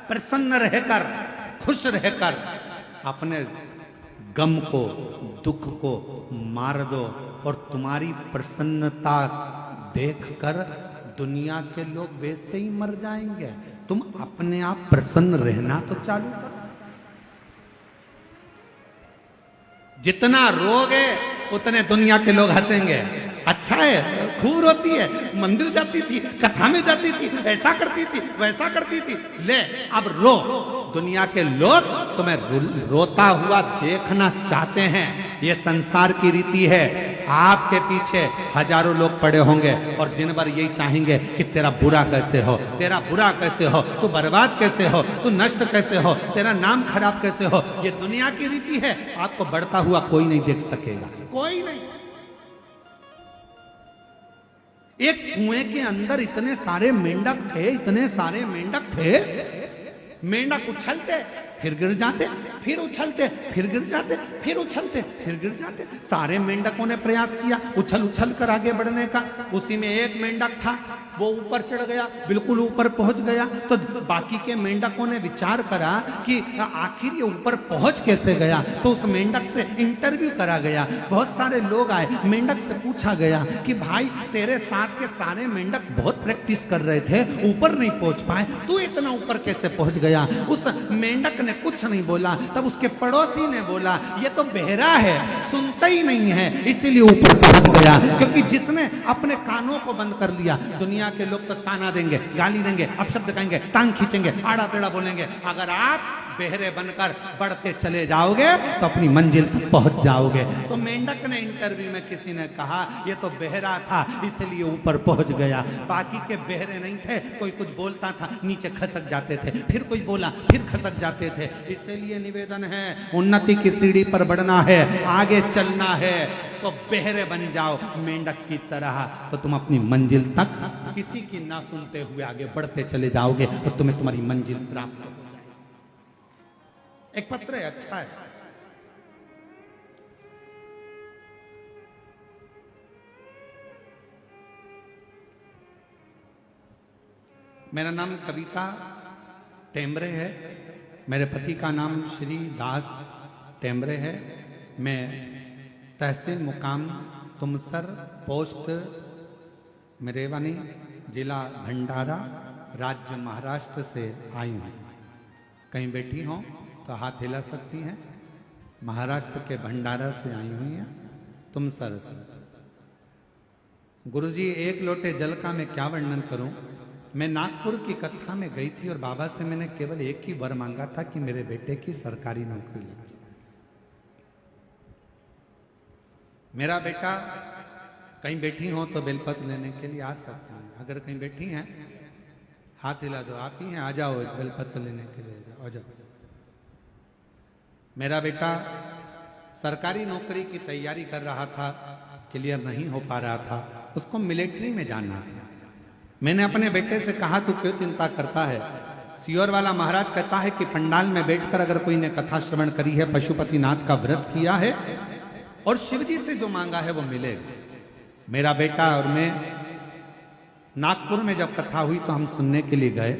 Speaker 1: प्रसन्न रहकर, खुश रहकर अपने गम को, दुख को मार दो, और तुम्हारी प्रसन्नता देखकर दुनिया के लोग वैसे ही मर जाएंगे। तुम अपने आप प्रसन्न रहना तो चालू करो। जितना रोगे उतने दुनिया के लोग हंसेंगे। अच्छा है, खूब रोती है, मंदिर जाती थी, कथा में जाती थी, ऐसा करती थी, वैसा करती थी, ले अब रो। दुनिया के लोग तुम्हें रोता हुआ देखना चाहते हैं। ये संसार की रीति है। आपके पीछे हजारों लोग पड़े होंगे और दिन भर यही चाहेंगे कि तेरा बुरा कैसे हो, तेरा बुरा कैसे हो, तू बर्बाद कैसे हो, तू नष्ट कैसे हो, तेरा नाम खराब कैसे हो। ये दुनिया की रीति है। आपको बढ़ता हुआ कोई नहीं देख सकेगा, कोई नहीं। एक कुएं के अंदर इतने सारे मेंढक थे, इतने सारे मेंढक थे। मेंढक उछलते फिर गिर जाते, फिर उछलते फिर गिर जाते, फिर उछलते फिर गिर जाते। सारे मेंढकों ने प्रयास किया उछल उछल कर आगे बढ़ने का। उसी में एक मेंढक था, वो ऊपर चढ़ गया, बिल्कुल ऊपर पहुंच गया। तो बाकी के मेंढकों ने विचार करा कि आखिर ये ऊपर पहुंच कैसे गया। तो उस मेंढक से इंटरव्यू करा गया। बहुत सारे लोग आए, मेंढक से पूछा गया कि भाई तेरे साथ के सारे मेंढक बहुत प्रैक्टिस कर रहे थे, ऊपर नहीं पहुंच पाए, तू इतना ऊपर कैसे पहुंच गया। उस मेंढक ने कुछ नहीं बोला। तब उसके पड़ोसी ने बोला ये तो बहरा है, सुनता ही नहीं है, इसीलिए ऊपर पहुंच गया। क्योंकि जिसने अपने कानों को बंद कर लिया, दुनिया के लोग तो ताना देंगे, गाली देंगे, अपशब्द कहेंगे, टांग खींचेंगे, आड़ा टेढ़ा बोलेंगे। अगर आप बहरे बनकर बढ़ते चले जाओगे तो अपनी मंजिल तक पहुंच जाओगे। तो मेंढक ने इंटरव्यू में किसी ने कहा ये तो बहरा था इसलिए ऊपर पहुंच गया। बाकी के बहरे नहीं थे, कोई कुछ बोलता था नीचे खसक जाते थे, फिर कोई बोला फिर खसक जाते थे। इसलिए निवेदन है, उन्नति की सीढ़ी पर बढ़ना है, आगे चलना है तो बहरे बन जाओ मेंढक की तरह। तो तुम अपनी मंजिल तक किसी की ना सुनते हुए आगे बढ़ते चले जाओगे और तुम्हें तुम्हारी मंजिल प्राप्त हो। एक पत्र है, अच्छा है, मेरा नाम कविता टेम्बरे है। मेरे पति का नाम श्री दास टेम्बरे है। मैं तहसील मुकाम तुमसर पोस्ट मेरेवानी जिला भंडारा राज्य महाराष्ट्र से आई हूँ। कहीं बैठी हों तो हाथ हिला सकती हैं। महाराष्ट्र के भंडारा से आई हुई हैं, तुमसर से। गुरुजी, एक लोटे जल का मैं क्या वर्णन करूं। मैं नागपुर की कथा में गई थी और बाबा से मैंने केवल एक ही वर मांगा था कि मेरे बेटे की सरकारी नौकरी लग जाए। मेरा बेटा कहीं बैठी हो तो बेलपत्र लेने के लिए आ सकते हैं। अगर कहीं बैठी हैं हाथ हिला दो, आप ही हैं, आ जाओ, एक बेलपत्र लेने के लिए आ जाओ। मेरा बेटा सरकारी नौकरी की तैयारी कर रहा था, क्लियर नहीं हो पा रहा था, उसको मिलिट्री में जाना था। मैंने अपने बेटे से कहा, तू क्यों चिंता करता है। सियोर वाला महाराज कहता है कि पंडाल में बैठकर अगर कोई ने कथा श्रवण करी है, पशुपतिनाथ का व्रत किया है और शिवजी से जो मांगा है वो मिलेगा। मेरा बेटा और मैं नागपुर में जब कथा हुई तो हम सुनने के लिए गए।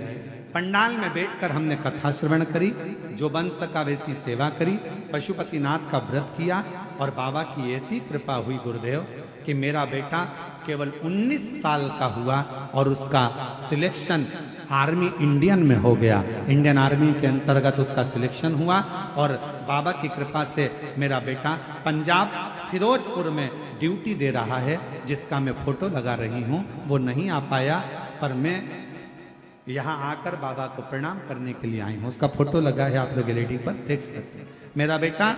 Speaker 1: पंडाल में बैठकर हमने कथा श्रवण करी, जो बन सका वैसी सेवा करी, पशुपतिनाथ का व्रत किया और बाबा की ऐसी कृपा हुई गुरुदेव कि मेरा बेटा केवल 19 साल का हुआ और उसका सिलेक्शन आर्मी इंडियन में हो गया। इंडियन आर्मी के अंतर्गत उसका सिलेक्शन हुआ और बाबा की कृपा से मेरा बेटा पंजाब फिरोजपुर में ड्यूटी दे रहा है, जिसका मैं फोटो लगा रही हूँ। वो नहीं आ पाया पर मैं यहाँ आकर बाबा को प्रणाम करने के लिए आई हूँ। उसका फोटो लगा है, आप लोग एलईडी पर देख सकते हैं। मेरा बेटा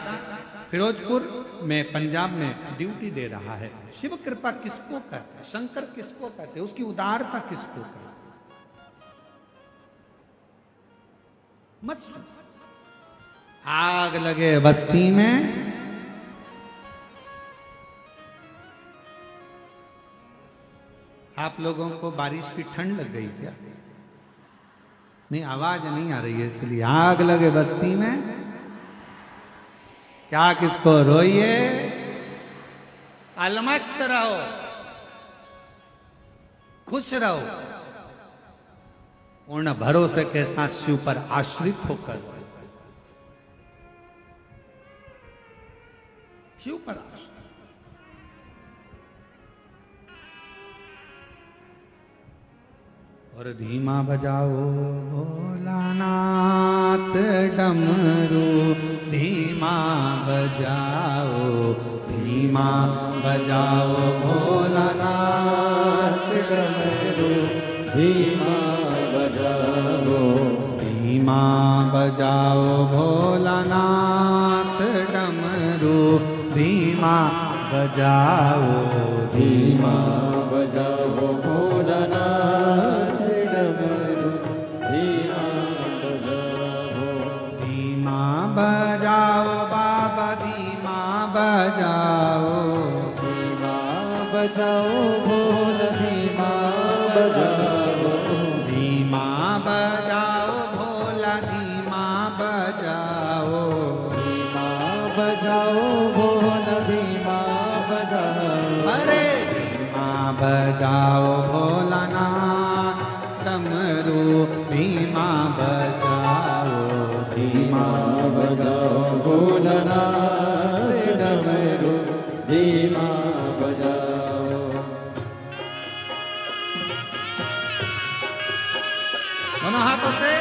Speaker 1: फिरोजपुर में पंजाब में ड्यूटी दे रहा है। शिव कृपा किसको कहते हैं, शंकर किसको कहते हैं, उसकी उदारता किसको कहते हैं। मत सुन। आग लगे बस्ती में आप लोगों को बारिश की ठंड लग गई क्या? नहीं, आवाज नहीं आ रही है इसलिए। आग लगे बस्ती में क्या किसको रोइए, अलमस्त रहो, खुश रहो, पूर्ण भरोसे के साथ शिव पर आश्रित होकर, शिव पर आश्रित। और धीमा बजाओ भोलानाथ डमरू, धीमा बजाओ, धीमा बजाओ भोलानाथ डमरू,
Speaker 2: धीमा बजाओ,
Speaker 1: धीमा बजाओ भोलानाथ डमरू, धीमा बजाओ,
Speaker 2: धीमा बजाओ भोलानाथ डमरू, धीमा बजाओ,
Speaker 1: धीमा बजाओ बाबा, धीमा बजाओ,
Speaker 2: धीमा बजाओ भोल, धीमा बजाओ,
Speaker 1: धीमा बजाओ भोला, धीमा बजाओ,
Speaker 2: धीमा बजाओ भोल, धीमा बजाओ,
Speaker 1: अरे धीमा बजाओ भोलानाथ डमरू, धीमा बजाओ, धीमा
Speaker 2: बजाओ भोलानाथ डमरू, धीमा बजाओ।
Speaker 1: दोनों हाथों से